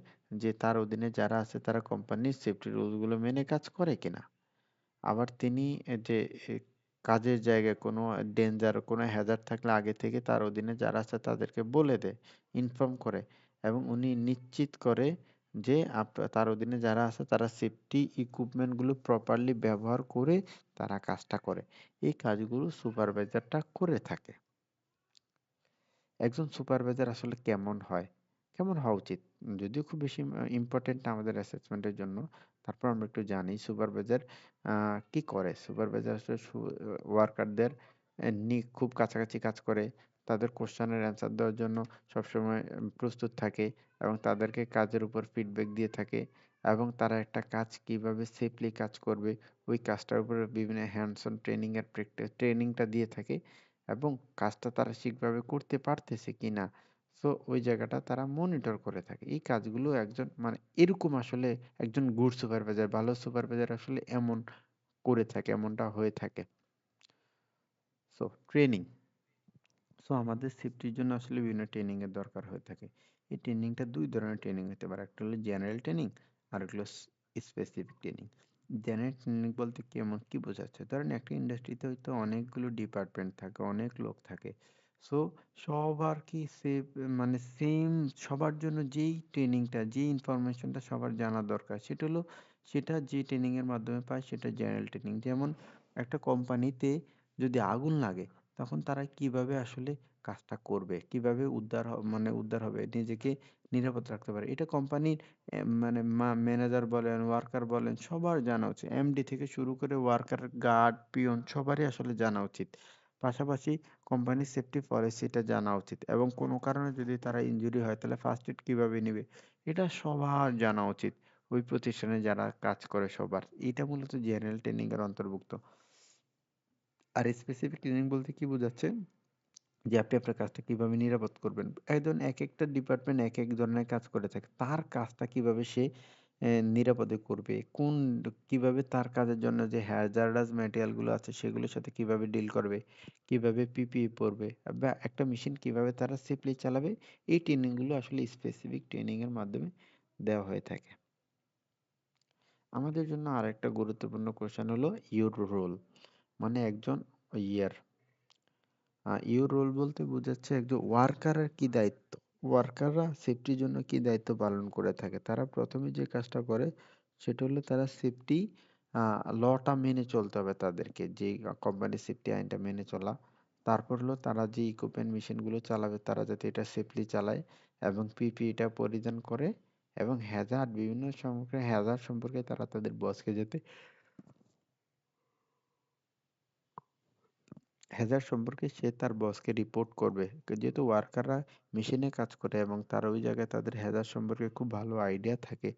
যে তার অধীনে যারা আছে তারা কোম্পানির সেফটি রুলসগুলো মেনে কাজ করে কিনা। আবার তিনি যে কাজের জায়গায় কোনো ডেঞ্জার, কোনো হ্যাজার্ড থাকলে আগে থেকে তার অধীনে যারা আছে তাদেরকে বলে দেয়, ইনফর্ম করে। এবং উনি নিশ্চিত করে যে তার অধীনে যারা আছে তারা সেফটি ইকুইপমেন্টগুলো প্রপারলি ব্যবহার করে তারা কাজটা করে। এই কাজগুলো সুপারভাইজারটা করে থাকে। একজন সুপারভাইজার আসলে কেমন হয়, কেমন হওয়া উচিত, যদিও খুব বেশি ইম্পর্টেন্ট না আমাদের অ্যাসেসমেন্টের জন্য, তারপর আমরা একটু জানি সুপারভাইজার কি করে। সুপারভাইজার আসলে ওয়ার্কারদের খুব কাছাকাছি কাজ করে, তাদের কোশ্চেনের অ্যান্সার দেওয়ার জন্য সবসময় প্রস্তুত থাকে, এবং তাদেরকে কাজের উপর ফিডব্যাক দিয়ে থাকে। এবং তারা একটা কাজ কিভাবে সেফলি কাজ করবে ওই কাজটার উপরে বিভিন্ন হ্যান্ডস অন ট্রেনিং এর ট্রেনিংটা দিয়ে থাকে। এবং কাজটা তারা ঠিকভাবে করতে পারতেছে কিনা, সো ওই জায়গাটা তারা মনিটর করে থাকে। এই কাজগুলো একজন, মানে এরকম আসলে একজন গুড সুপারভাইজার, ভালো সুপারভাইজার আসলে এমন করে থাকে, এমনটা হয়ে থাকে। সো ট্রেনিং, সো আমাদের সেফটির জন্য আসলে বিভিন্ন ট্রেনিং এর দরকার হয়ে থাকে। এই ট্রেনিংটা দুই ধরনের ট্রেনিং হতে পারে, একটা হলো জেনারেল ট্রেনিং আর একটা হলো স্পেসিফিক ট্রেনিং। জেনারেল ট্রেনিং বলতে কেমন, কি বোঝাচ্ছে, ধরেন একটা ইন্ডাস্ট্রিতে হয়তো অনেকগুলো ডিপার্টমেন্ট থাকে, অনেক লোক থাকে। সো সবার কি সেফ, মানে সেম, সবার জন্য যেই ট্রেনিংটা, যেই ইনফরমেশনটা সবার জানা দরকার, সেটা যে ট্রেনিং এর মাধ্যমে পায় সেটা জেনারেল ট্রেনিং। যেমন একটা কোম্পানিতে যদি আগুন লাগে, তখন তারা কিভাবে আসলে কাজটা করবে, কিভাবে মানে উদ্ধার হবে, নিজেকে নিরাপদ রাখতে পারে, এটা কোম্পানির মানে ম্যানেজার বলেন, ওয়ার্কার বলেন, সবার জানা উচিত। এমডি থেকে শুরু করে ওয়ার্কার, গার্ড, পিয়ন, সবারই আসলে জানা উচিত। পাশাপাশি কোম্পানির সেফটি পলিসিটা জানা উচিত। এবং কোনো কারণে যদি তারা ইনজুরি হয় তাহলে ফার্স্ট এড কিভাবে নিবে, এটা সবার জানা উচিত, ওই প্রতিষ্ঠানে যারা কাজ করে সবার। এটা মূলত জেনারেল ট্রেনিং এর অন্তর্ভুক্ত। আর স্পেসিফিক ট্রেনিং বলতে কি বোঝাচ্ছে, যে আপনি আপনার কাজটা কিভাবে নিরাপদ করবেন। একজন এক একটা ডিপার্টমেন্ট এক এক ধরনের কাজ করে থাকে, তার কাজটা কিভাবে সে নিরাপদে করবে, কিভাবে তার কাজের জন্য যে হ্যাজার্ডাস ম্যাটেরিয়াল গুলো আছে সেগুলোর সাথে কিভাবে ডিল করবে, কিভাবে পিপিই পরবে, বা একটা মেশিন কিভাবে তারা সেফলি চালাবে, এই ট্রেনিং গুলো আসলে স্পেসিফিক ট্রেনিং এর মাধ্যমে দেওয়া হয়ে থাকে। আমাদের জন্য আরেকটা গুরুত্বপূর্ণ কোশ্চেন হলো ইউর রোল, মানে একজন ইয়ার ইউর রোল বলতে বোঝাচ্ছে একজন ওয়ার্কারের কি দায়িত্ব। ওয়ার্কাররা সেফটির জন্য কি দায়িত্ব পালন করে থাকে। তারা প্রথমে যে কাজটা করে সেটা হলো তারা সেফটি লটা মেনে চলতে হবে তাদেরকে, যে কোম্পানি সেফটি আইনটা মেনে চলা। তারপর হলো তারা যে ইকুইপমেন্ট মেশিনগুলো চালাবে তারা যাতে এটা সেফলি চালায় এবং পিপিইটা পরিধান করে, এবং বিভিন্ন হ্যাজার্ড সম্পর্কে তারা তাদের বসকে যাতে হ্যাজার্ড সম্পর্কে সে তার বসকে রিপোর্ট করবে। যেহেতু ওয়ার্কাররা মেশিনে কাজ করে এবং তারা ওই জায়গায় তাদের হ্যাজার্ড সম্পর্কে খুব ভালো আইডিয়া থাকে,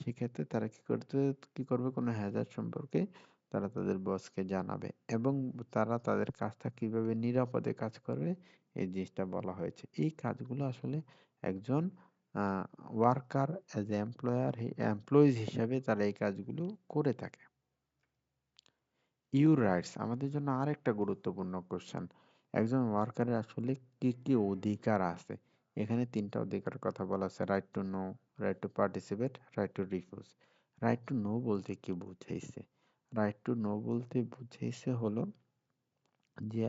সেক্ষেত্রে তারা কি করবে, কোনো হ্যাজার্ড সম্পর্কে তারা তাদের বসকে জানাবে এবং তারা তাদের কাজটা কিভাবে নিরাপদে কাজ করবে এই জিনিসটা বলা হয়েছে। এই কাজগুলো আসলে একজন ওয়ার্কার অ্যাজ এমপ্লয়িজ হিসাবে তারা এই কাজগুলো করে থাকে। ইউর রাইটস আমাদের জন্য আরেকটা গুরুত্বপূর্ণ কোশ্চেন। একজন ওয়ার্কারের আসলে কি কি অধিকার আছে? এখানে তিনটা অধিকারের কথা বলা আছে: right to know, right to participate, right two refuse. Right to know বলতে কি বুঝাইছে? রাইট টু নো বলতে বুঝাইছে হলো যে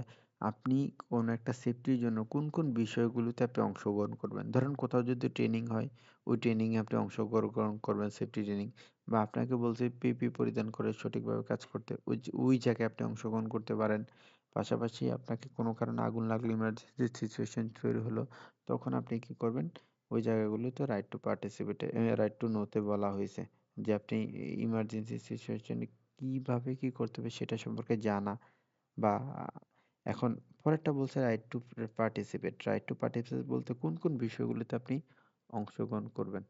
আপনি কোন একটা সেফটির জন্য কোন কোন বিষয়গুলোতে আপনি অংশগ্রহণ করবেন। ধরেন কোথাও যদি ট্রেনিং হয়, ওই ট্রেনিং এ আপনি অংশগ্রহণ করবেন, সেফটি ট্রেনিং, বা আপনাকে বলছে পিপি পরিধান করে সঠিকভাবে কাজ করতে, ওই জায়গায় আপনি অংশগ্রহণ করতে পারেন। পাশাপাশি আপনাকে কোনো কারণে আগুন লাগলো, ইমার্জেন্সি সিচুয়েশন তৈরি হলো, তখন আপনি কি করবেন? ওই জায়গাগুলোতে right to participate, right to নোতে বলা হয়েছে যে আপনি ইমার্জেন্সি সিচুয়েশনে কিভাবে কি করতে হবে সেটা সম্পর্কে জানা। বা এখন পরেরটা বলছে right to participate. Right to participate বলতে কোন কোন বিষয়গুলোতে আপনি অংশগ্রহণ করবেন।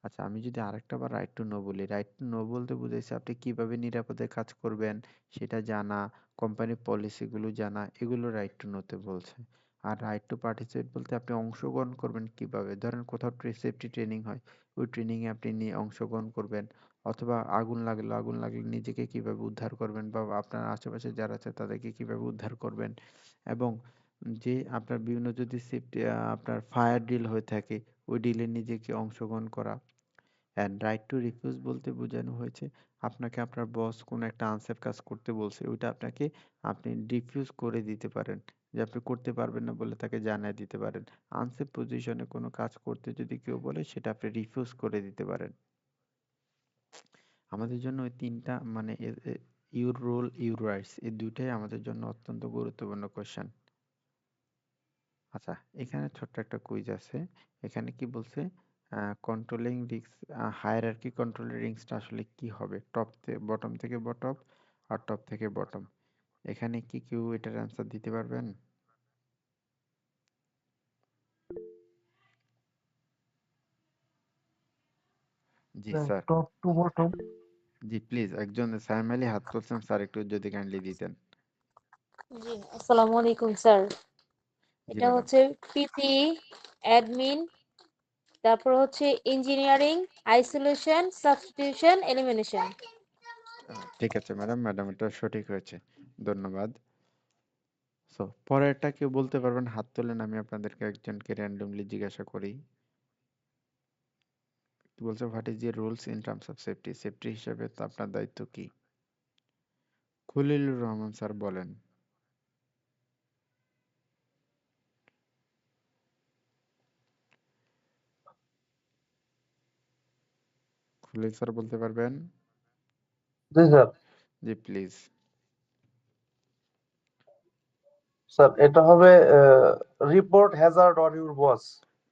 আচ্ছা, আমি যদি আরেকটা বার রাইট টু নো বলি, রাইট টু নো বলতে বুঝাইছে আপনি কিভাবে নিরাপদে কাজ করবেন সেটা জানা, কোম্পানির পলিসিগুলো জানা, এগুলো রাইট টু নোতে বলছে। আর রাইট টু পার্টিসিপেট বলতে আপনি অংশগ্রহণ করবেন কিভাবে। ধরেন কোথাও সেফটি ট্রেনিং হয়, ওই ট্রেনিং এ আপনি নিয়ে অংশগ্রহণ করবেন, অথবা আগুন লাগলে নিজেকে কিভাবে উদ্ধার করবেন বা আপনার আশেপাশে যারা আছে তাদেরকে কিভাবে উদ্ধার করবেন, এবং যে আপনার বিভিন্ন যদি সেফটি আপনার ফায়ার ড্রিল হয়ে থাকে ওই ড্রিলে নিজেকে অংশগ্রহণ করা। অ্যান্ড রাইট টু রিফিউজ বলতে বোঝানো হয়েছে আপনাকে আপনার বস কোনো একটা আনসেফ কাজ করতে বলছে, ওইটা আপনি রিফিউজ করে দিতে পারেন, যে আপনি করতে পারবেন না বলে তাকে জানিয়ে দিতে পারেন। আনসেফ পজিশনে কোনো কাজ করতে যদি কেউ বলে সেটা আপনি রিফিউজ করে দিতে পারেন। আমাদের জন্য ওই তিনটা মানে ইউর রোল ইউর রাইটস, এই দুইটাই আমাদের জন্য অত্যন্ত গুরুত্বপূর্ণ কোশ্চেন। আচ্ছা, এখানে ছোট্ট একটা কুইজ আছে। এখানে কি বলছে, কন্ট্রোলিং রিস্ক, হায়ারার্কি কন্ট্রোলিং রিস্কটা আসলে কি হবে? বটম থেকে বটম আর টপ থেকে বটম। এখানে কি কেউ এটার অ্যান্সার দিতে পারবেন? জি স্যার। Top to bottom. জি প্লিজ, একজন সাইম আলী হাত তুলছেন স্যার, একটু যদি কাইন্ডলি দিতেন। জি, আসসালামু আলাইকুম স্যার। জি এটা ম্যাডাম। হচ্ছে পিপি, অ্যাডমিন, তারপর হচ্ছে ইঞ্জিনিয়ারিং, আইসোলেশন, সাবস্টিটিউশন, এলিমিনেশন। ঠিক আছে ম্যাডাম, ম্যাডাম এটা সঠিক হয়েছে, ধন্যবাদ। সো পরেরটা কেউ বলতে পারবেন? হাত তোলেন, আমি আপনাদেরকে একজনকে র্যান্ডমলি জিজ্ঞাসা করি। কি বলছে, what is year rules in terms of safety? Safety হিসেবে তো আপনার দায়িত্ব কি? খলিলুর রহমান স্যার বলেন। খলিল স্যার বলতে পারবেন? জি স্যার। G please. স্যার এটা হবে report Hazard on your boss.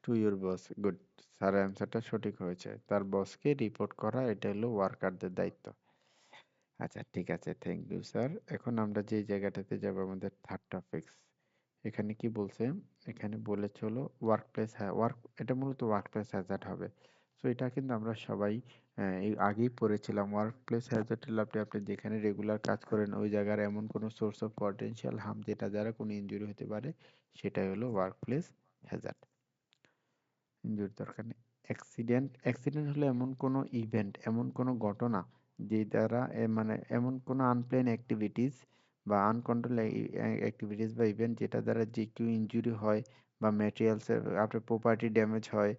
To your boss, good. Sir অ্যান্সারটা সঠিক হয়েছে, তার বসকে রিপোর্ট করা এটা হলো ওয়ার্কারদের দায়িত্ব। আচ্ছা ঠিক আছে, থ্যাংক ইউ স্যার। এখন আমরা যে জায়গাটাতে যাব, আমাদের থার্ড টপিকস। এখানে কি বলছে? এখানে বলেছে হলো এটা মূলত ওয়ার্ক প্লেস হ্যাজার্ড হবে। সো এটা কিন্তু আমরা সবাই আগেই পড়েছিলাম। ওয়ার্ক প্লেস হ্যাজার্ড হলো আপনি যেখানে রেগুলার কাজ করেন ওই জায়গার এমন কোনো সোর্স অফ পটেনশিয়াল হার্ম যেটা দ্বারা কোনো ইনজুরি হতে পারে, সেটাই হলো ওয়ার্ক প্লেস হ্যাজার্ড। ইনজুরির দরকার নেই। অ্যাক্সিডেন্ট হলো এমন কোনো ইভেন্ট, এমন কোনো ঘটনা যে দ্বারা মানে এমন কোনো আনপ্ল্যান অ্যাক্টিভিটিস বা আনকন্ট্রোল অ্যাক্টিভিটিস বা ইভেন্ট যেটা দ্বারা যে কেউ ইনজুরি হয় বা ম্যাটেরিয়ালসের আপনার প্রপার্টি ড্যামেজ হয়,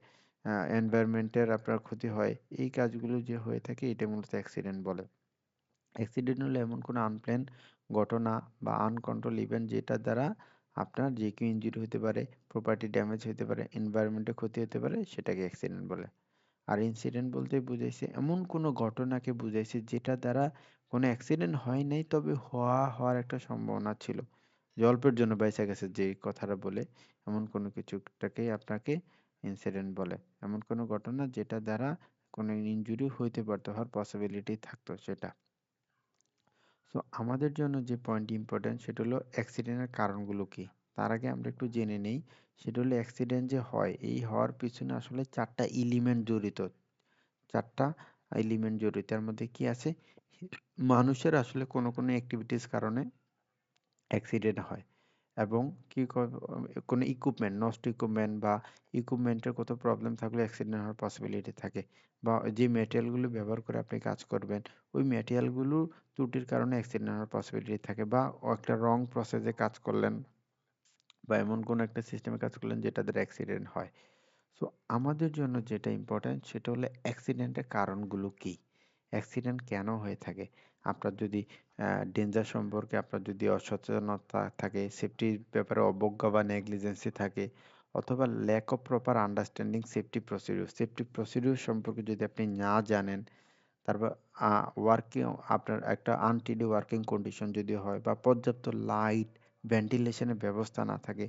এনভায়রনমেন্টের আপনার ক্ষতি হয়, এই কাজগুলো যে হয়ে থাকে এটা মূলত অ্যাক্সিডেন্ট বলে। অ্যাক্সিডেন্ট হলো এমন কোনো আনপ্ল্যান ঘটনা বা আনকন্ট্রোল ইভেন্ট যেটা দ্বারা আপনার যে কেউ ইনজুরি হতে পারে, প্রপার্টি ড্যামেজ হতে পারে, এনভায়রনমেন্টের ক্ষতি হতে পারে, সেটাকে অ্যাক্সিডেন্ট বলে। আর ইনসিডেন্ট বলতে বুঝাইছে এমন কোনো ঘটনাকে বুঝাইছে যেটা দ্বারা কোনো অ্যাক্সিডেন্ট হয় নাই, তবে হওয়ার একটা সম্ভাবনা ছিল, যে অল্পের জন্য বেঁচে গেছে যে কথাটা বলে, এমন কোনো কিছুটাকেই আপনাকে ইনসিডেন্ট বলে। এমন কোনো ঘটনা যেটা দ্বারা কোনো ইনজুরি হইতে পারতো, হওয়ার পসিবিলিটি থাকতো সেটা। সো আমাদের জন্য যে পয়েন্ট ইম্পর্টেন্ট সেটা হলো অ্যাক্সিডেন্টের কারণগুলো কি। তার আগে আমরা একটু জেনে নেই, সেটা হলো অ্যাক্সিডেন্ট যে হয়, এই হওয়ার পিছনে আসলে 4টা এলিমেন্ট জড়িত। 4টা এলিমেন্ট জড়িত। এর মধ্যে কি আছে? মানুষের আসলে কোনো অ্যাক্টিভিটিস কারণে অ্যাক্সিডেন্ট হয়, এবং কোনো ইকুইপমেন্ট, নষ্ট ইকুইপমেন্ট বা ইকুইপমেন্টের কত প্রবলেম থাকলে অ্যাক্সিডেন্ট হওয়ার পসিবিলিটি থাকে, বা যে ম্যাটেরিয়ালগুলো ব্যবহার করে আপনি কাজ করবেন ওই ম্যাটেরিয়ালগুলো ত্রুটির কারণে অ্যাক্সিডেন্ট হওয়ার পসিবিলিটি থাকে, বা একটা রং প্রসেসে কাজ করলেন বা এমন কোনো একটা সিস্টেমে কাজ করলেন যেটা দ্বারা অ্যাক্সিডেন্ট হয়। সো আমাদের জন্য যেটা ইম্পর্ট্যান্ট সেটা হলো অ্যাক্সিডেন্টের কারণগুলো কি, অ্যাক্সিডেন্ট কেন হয়ে থাকে। আপনার যদি ডেঞ্জার সম্পর্কে আপনার যদি অসচেতনতা থাকে, সেফটির ব্যাপারে অবজ্ঞা বা নেগলিজেন্সি থাকে, অথবা lack of proper understanding safety procedure সম্পর্কে যদি আপনি না জানেন, তারপর ওয়ার্কিং, আপনার একটা আনটিডি ওয়ার্কিং কন্ডিশন যদি হয়, বা পর্যাপ্ত লাইট ভেন্টিলেশনের ব্যবস্থা না থাকে,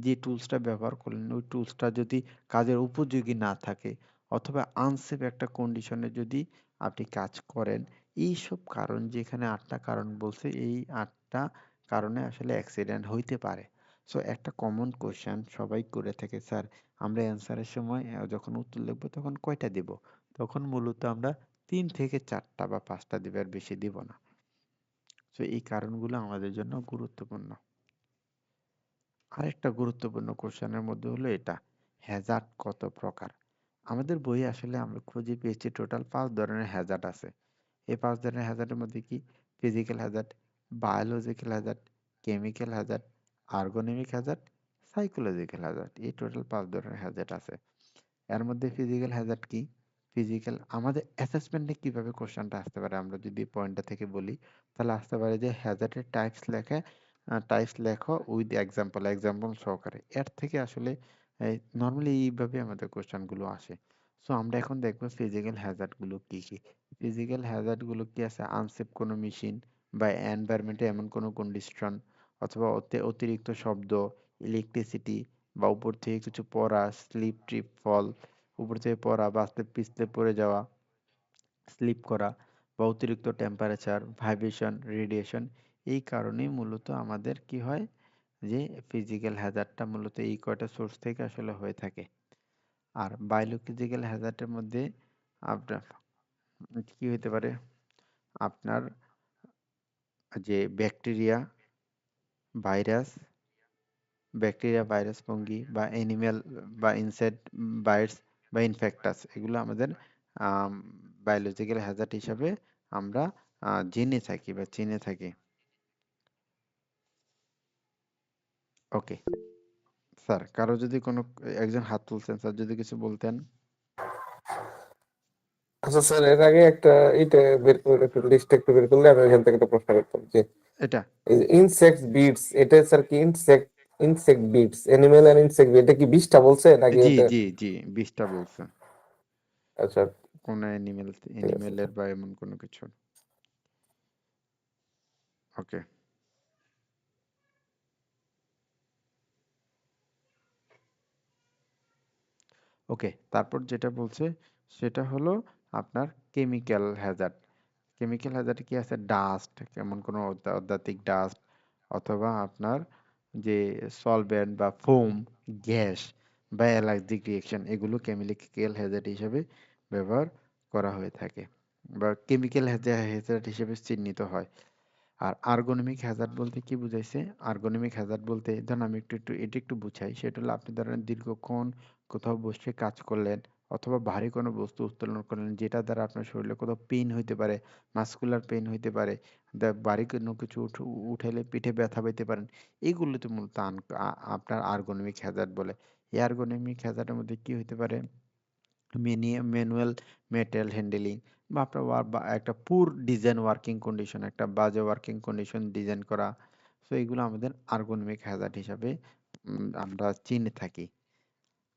যে টুলসটা ব্যবহার করলেন ওই টুলসটা যদি কাজের উপযোগী না থাকে, অথবা আনসেফ একটা কন্ডিশনে যদি আপনি কাজ করেন, এইসব কারণ, যেখানে 8টা কারণ বলছে, এই 8টা কারণে আসলে অ্যাক্সিডেন্ট হইতে পারে। সো একটা কমন কোশ্চেন সবাই করে থাকে, স্যার আমরা অ্যান্সারের সময় যখন উত্তর লিখবো তখন কয়টা দেব? তখন মূলত আমরা 3 থেকে 4টা বা 5টা দিব, আর বেশি দিব না। সো এই কারণগুলো আমাদের জন্য গুরুত্বপূর্ণ। আরেকটা গুরুত্বপূর্ণ কোশ্চেনের মধ্যে হলো এটা, হ্যাজার্ড কত প্রকার। আমাদের বইয়ে আসলে আমরা খুঁজে পেয়েছি টোটাল 5 ধরনের হ্যাজার্ড আছে। এই 5 ধরনের হ্যাজার্ডের মধ্যে কি? Physical Hazard, biological Hazard, chemical Hazard, ergonomic Hazard, psychological Hazard. এই টোটাল 5 ধরনের হ্যাজার্ড আছে। এর মধ্যে ফিজিক্যাল হ্যাজার্ড কি? ফিজিক্যাল আমাদের অ্যাসেসমেন্টে কিভাবে কোশ্চেনটা আসতে পারে, আমরা যদি পয়েন্টটা থেকে বলি, তাহলে আসতে পারে যে হ্যাজার্ডের টাইপস লেখো উইথ এক্সাম্পল সহকারে। এর থেকে আসলে নর্মালি এইভাবে আমাদের কোশ্চেনগুলো আসে। সো আমরা এখন দেখবো ফিজিক্যাল হ্যাজার্ড গুলো কি কি। ফিজিক্যাল হ্যাজার্ড গুলো কি আছে? আনসেফ কোনো মেশিন বা এনভায়রনমেন্টে এমন কোনো কন্ডিশন, অথবা অতিরিক্ত শব্দ, ইলেকট্রিসিটি, বা উপর থেকে কিছু পড়া, স্লিপ ট্রিপ ফল, উপর থেকে পড়া বা আস্তে পিছলে পড়ে যাওয়া, স্লিপ করা, বা অতিরিক্ত টেম্পারেচার, ভাইব্রেশন, রেডিয়েশন। এই কারণেই মূলত আমাদের কি হয়, যে ফিজিক্যাল হ্যাজার্ডটা মূলত এই কয়টা সোর্স থেকে আসলে হয়ে থাকে। আর বায়োলজিক্যাল হ্যাজার্ডের মধ্যে আপনার কি হতে পারে, আপনার যে ভাইরাস, ফঙ্গি, বা অ্যানিমেল, বা ইনসেক্ট বাইটস, বা ইনফেক্টাস, এগুলো আমাদের বায়োলজিক্যাল হ্যাজার্ড হিসাবে আমরা জেনে থাকি বা চিনে থাকি। ওকে স্যার, কারো যদি কোনো, একজন হাত তুলছেন স্যার, যদি কিছু বলতেন। আচ্ছা স্যার, এর আগে একটা এইটা বের করে একটু লিস্ট একটু বের করলে আমি এখান থেকে একটা প্রশ্ন করতাম যে এটা ইনসেক্ট বিটস, এটা স্যার কি insect bites, animal and insect, এটা কি 20টা বলছে নাকি জি এটা? জি জি 20টা বলছেন, আচ্ছা, কোন ঠিক আছে অ্যানিমেলের স্যার। বা এমন কোনো কিছু। ওকে ওকে তারপর যেটা বলছে সেটা হলো আপনার কেমিক্যাল হ্যাজার্ড। কেমিক্যাল হ্যাজার্ড কি আছে? ডাস্ট, কেমন কোনো অত্যাধিক ডাস্ট, অথবা আপনার যে সলভেন্ট বা ফোম, গ্যাস, বা অ্যালার্জিক রিয়েকশন, এগুলো কেমিক্যাল হ্যাজার্ড হিসেবে ব্যবহার করা হয়ে থাকে, বা কেমিক্যাল হ্যাজার্ড হিসেবে চিহ্নিত হয়। আর আর্গোনমিক হ্যাজার্ড বলতে কি বুঝাইছে? আর্গোনমিক হ্যাজার্ড বলতে, ধরুন আমি এটা একটু বুঝাই, সেটা হলো আপনি ধরেন দীর্ঘক্ষণ কোথাও বসে কাজ করলেন, অথবা ভারী কোনো বস্তু উত্তোলন করলেন, যেটা দ্বারা আপনার শরীরে কোথাও পেইন হইতে পারে, মাসকুলার পেইন হইতে পারে, ভারী কোনো কিছু উঠাইলে পিঠে ব্যথা পেতে পারেন। এইগুলোতে মূলত আপনার আর্গোনমিক হ্যাজার্ড বলে। এই আর্গোনমিক হ্যাজার্ডের মধ্যে কি হইতে পারে? ম্যানুয়াল মেটেরিয়াল হ্যান্ডেলিং, বা আপনার বা একটা পুর ডিজাইন ওয়ার্কিং কন্ডিশন, একটা বাজে ওয়ার্কিং কন্ডিশন ডিজাইন করা। সো এগুলো আমাদের আর্গোনমিক হ্যাজার্ড হিসাবে আমরা চিনে থাকি।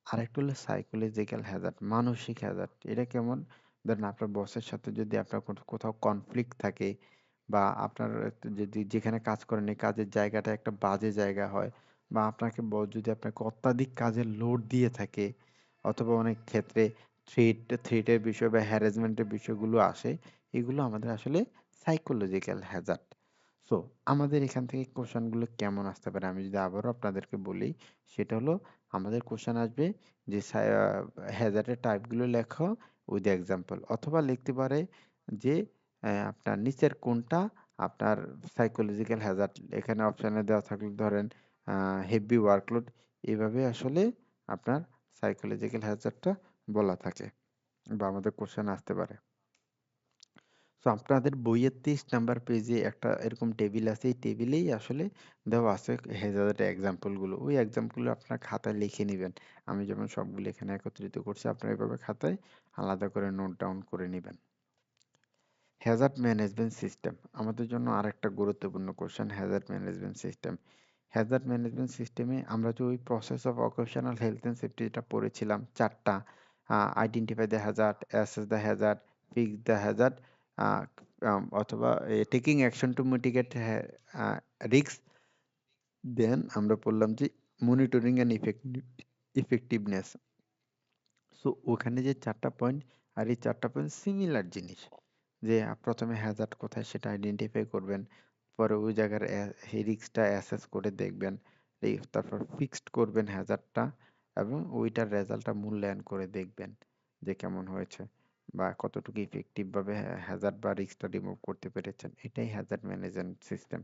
আরেকটা হলো সাইকোলজিক্যাল হ্যাজার্ড, মানসিক হ্যাজার্ড। এটা কেমন? ধরেন আপনার বসের সাথে যদি আপনার কোথাও কনফ্লিক্ট থাকে, বা আপনার যদি যেখানে কাজ করেন এই কাজের জায়গাটা একটা বাজে জায়গা হয়, বা আপনাকে যদি আপনাকে অত্যাধিক কাজের লোড দিয়ে থাকে, অথবা অনেক ক্ষেত্রে থ্রেটের বিষয় বা হ্যারাসমেন্টের বিষয়গুলো আসে, এগুলো আমাদের আসলে সাইকোলজিক্যাল হ্যাজার্ড। সো আমাদের এখান থেকে কোশ্চেনগুলো কেমন আসতে পারে আমি যদি আবারও আপনাদেরকে বলি, সেটা হলো আমাদের কোশ্চেন আসবে যে হ্যাজার্ডের টাইপগুলো লেখো উইথ এক্সাম্পল, অথবা লিখতে পারে যে আপনার নিচের কোনটা আপনার সাইকোলজিক্যাল হ্যাজার্ড। এখানে অপশানে দেওয়া থাকলে ধরেন হেভি ওয়ার্কলোড, এইভাবে আসলে আপনার সাইকোলজিক্যাল হ্যাজার্ডটা বলা থাকে বা আমাদের কোশ্চেন আসতে পারে। সো আপনাদের বইয়ের 30 নাম্বার পেজে একটা এরকম টেবিল আছে, এই টেবিলেই আসলে দেওয়া আছে হ্যাজার্ডের এক্সাম্পলগুলো। ওই এক্সাম্পলগুলো আপনার খাতায় লিখে নেবেন। আমি যেমন সবগুলো এখানে একত্রিত করছি, আপনারা এভাবে খাতায় আলাদা করে নোট ডাউন করে নেবেন। হ্যাজার্ড ম্যানেজমেন্ট সিস্টেম আমাদের জন্য আরেকটা গুরুত্বপূর্ণ question, hazard management system. Hazard management সিস্টেমে আমরা যে ওই process of occupational health and safety যেটা পড়েছিলাম, চারটা, identify the hazard, assess the hazard, fix the hazard, অথবা taking action to mitigate risk, then আমরা পড়লাম যে মনিটরিং অ্যান্ড ইফেক্টিভনেস। সো ওখানে যে চারটা পয়েন্ট, আর এই চারটা পয়েন্ট সিমিলার জিনিস, যে প্রথমে হ্যাজার্ড কোথায় সেটা আইডেন্টিফাই করবেন, পরে ওই জায়গার রিস্কটা অ্যাসেস করে দেখবেন, তারপর ফিক্সড করবেন হ্যাজার্ডটা, এবং ওইটার রেজাল্টটা মূল্যায়ন করে দেখবেন যে কেমন হয়েছে বা কতটুকু ইফেক্টিভভাবে হ্যাজার্ড বা রিস্কটা রিমুভ করতে পেরেছেন। এটাই হ্যাজার্ড ম্যানেজমেন্ট সিস্টেম।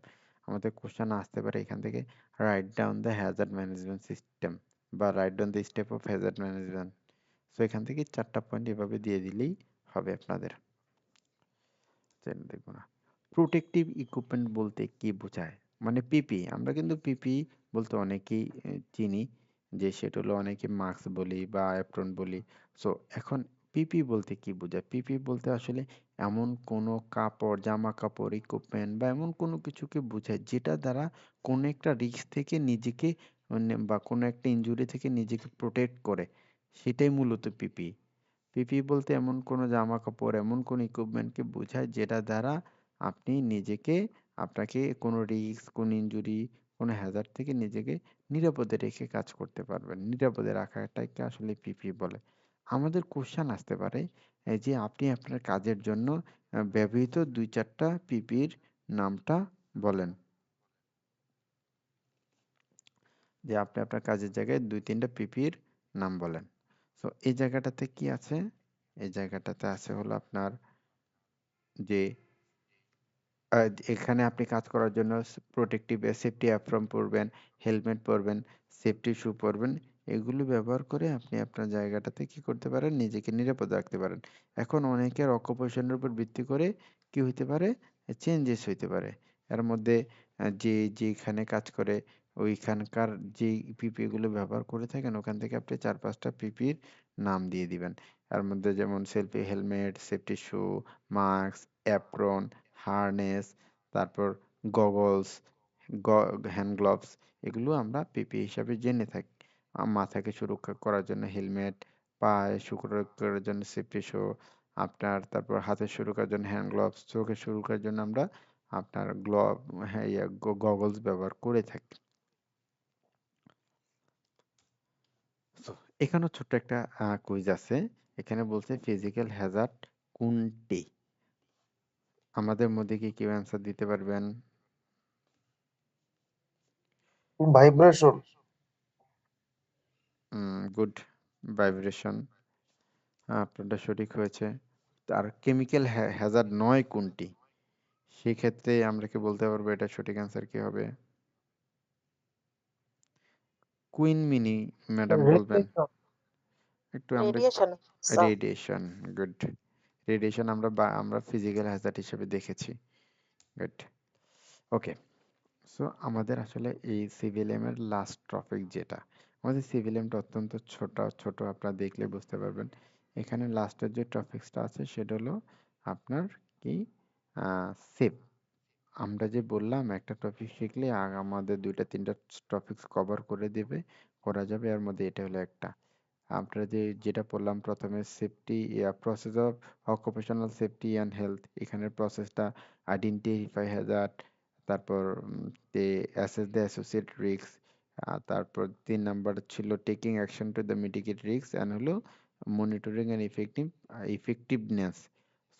আমাদের কোশ্চেন আসতে পারে এখান থেকে, right down the hazard management system বা right down the step of hazard management. So এখান থেকে চারটা পয়েন্ট এভাবে দিয়ে দিলেই হবে আপনাদের। দেখবো না, প্রোটেক্টিভ ইকুইপমেন্ট বলতে কি বোঝায়, মানে পিপি। আমরা কিন্তু পিপি বলতে অনেকেই চিনি, যে সেটা হলো অনেকে মাস্ক বলি বা অ্যাপ্রন বলি। সো এখন পিপি বলতে কি বোঝায়? পিপি বলতে আসলে এমন কোনো কাপড়, জামা কাপড়, ইকুইপমেন্ট বা এমন কোনো কিছুকে বোঝায় যেটা দ্বারা কোনো একটা রিস্ক থেকে নিজেকে বা কোনো একটা ইনজুরি থেকে নিজেকে প্রোটেক্ট করে, সেটাই মূলত পিপি। পিপি বলতে এমন কোনো জামা কাপড়, এমন কোনো ইকুইপমেন্টকে বোঝায় যেটা দ্বারা আপনি নিজেকে, আপনাকে কোনো রিস্ক, কোনো ইনজুরি, কোনো হ্যাজার্ড থেকে নিজেকে নিরাপদে রেখে কাজ করতে পারবেন। নিরাপদে রাখাটাকে আসলে পিপি বলে। আমাদের কোশ্চেন আসতে পারে যে আপনি আপনার কাজের জন্য ব্যবহৃত 2-4টা পিপির নামটা বলেন। যে আপনি আপনার কাজের জায়গায় 2-3টা পিপির নাম বলেন। সো এই জায়গাটাতে কি আছে? এই জায়গাটাতে আছে হলো আপনার যে এখানে আপনি কাজ করার জন্য প্রোটেক্টিভ সেফটি অ্যাপ্রন পরবেন, হেলমেট পরবেন, সেফটি শু পরবেন। এগুলো ব্যবহার করে আপনি আপনার জায়গাটাতে কি করতে পারেন? নিজেকে নিরাপদ রাখতে পারেন। এখন অনেকের অকুপেশনের উপর ভিত্তি করে কি হইতে পারে? চেঞ্জেস হইতে পারে। এর মধ্যে যে যেখানে কাজ করে ওইখানকার যেই পিপি গুলো ব্যবহার করে থাকেন, ওখান থেকে আপনি 4-5টা পিপির নাম দিয়ে দিবেন। এর মধ্যে যেমন সেলফি হেলমেট, সেফটি শু, মাস্ক, অ্যাপ্রন, হার্নেস, তারপর গগলস, হ্যান্ড গ্লোভস, এগুলো আমরা পিপি হিসাবে জেনে থাকি। মাথাকে সুরক্ষা করার জন্য হেলমেট, পায়ে সুরক্ষা করার জন্য সেফটি শু, আপনার তারপর হাতের সুরক্ষার জন্য হ্যান্ড গ্লোভস, চোখের সুরক্ষার জন্য আমরা আপনার গ্লোভ, হ্যাঁ, গগলস ব্যবহার করে থাকি। So, এখানেও ছোট্ট একটা কুইজ আছে। এখানে বলছে ফিজিক্যাল হ্যাজার্ড কোনটি? আমাদের মধ্যে কি কেউ অ্যান্সার দিতে পারবেন? ভাইব্রেশন। Good, vibration. আপনারটা সঠিক হয়েছে। আর কেমিক্যাল হ্যাজার্ড নয় কোনটি? সেক্ষেত্রে আমরা কি বলতে পারবো এটা সঠিক অ্যান্সার কি হবে? কুইন মিনি ম্যাডাম বলবেন রেডিয়েশন। একটু। আমরা radiation sir. Radiation, good. Radiation আমরা ফিজিক্যাল হ্যাজার্ড হিসেবে দেখেছি। গুড, ওকে। সো আমাদের আসলে এই সিভিএলএম এর লাস্ট টপিক যেটা, আমাদের সিভিএলএমটা অত্যন্ত ছোট ছোট, আপনারা দেখলে বুঝতে পারবেন। এখানে লাস্টের যে টপিকসটা আছে সেটা হলো আপনার কি সেফ। আমরা যে বললাম একটা টপিক শিখলে আমাদের 2-3টা টপিকস কভার করে দেবে, করা যাবে। এর মধ্যে এটা হলো একটা। আমরা যেটা পড়লাম প্রথমে, safety process of occupational safety and health, এখানের প্রসেসটা আইডেন্টিফাই হ্যাজার্ড, তারপর অ্যাসেস দ্য অ্যাসোসিয়েট রিস্ক, তারপর 3 নাম্বার ছিল taking action to the mitigate risk, and হলো মনিটরিং অ্যান্ড ইফেক্টিভনেস।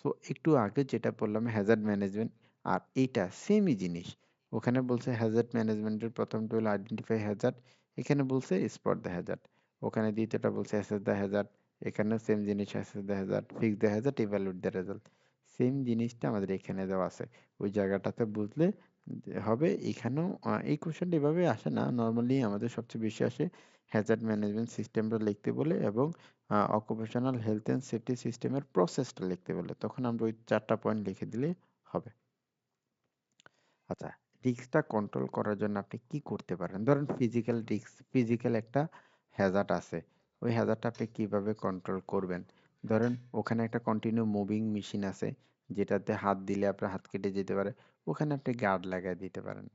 সো একটু আগে যেটা বললাম হ্যাজার্ড ম্যানেজমেন্ট, আর এইটা সেমই জিনিস। ওখানে বলছে হ্যাজার্ড ম্যানেজমেন্টের প্রথমটা হলো আইডেন্টিফাই হ্যাজার্ড, এখানে বলছে স্পট দ্য হ্যাজার্ড। ওখানে দ্বিতীয়টা বলছে অ্যাসেস দ্য হ্যাজার্ড, এখানেও সেম জিনিস assess the hazard, fix the hazard, evaluate the result. Same জিনিসটা আমাদের এখানে দেওয়া আছে, ওই জায়গাটাতে বুঝলে হবে। এখানেও এই কোশ্চেনটা এভাবে আসে না, নর্মালি আমাদের সবচেয়ে বেশি আসে হ্যাজার্ড ম্যানেজমেন্ট সিস্টেমটা লিখতে বলে এবং অকুপেশনাল হেলথ অ্যান্ড সেফটি সিস্টেমের প্রসেসটা লিখতে বলে, তখন আমরা ওই 4টা পয়েন্ট লিখে দিলে হবে। আচ্ছা, রিস্কটা কন্ট্রোল করার জন্য আপনি কি করতে পারেন? ধরেন ফিজিক্যাল রিস্ক, ফিজিক্যাল একটা হ্যাজার্ড আছে, ওই হ্যাজার্ডটা আপনি কিভাবে কন্ট্রোল করবেন? ধরেন ওখানে একটা কন্টিনিউ মুভিং মেশিন আছে, যেটাতে হাত দিলে আপনার হাত কেটে যেতে পারে, ওখানে আপনি গার্ড লাগাই দিতে পারেন।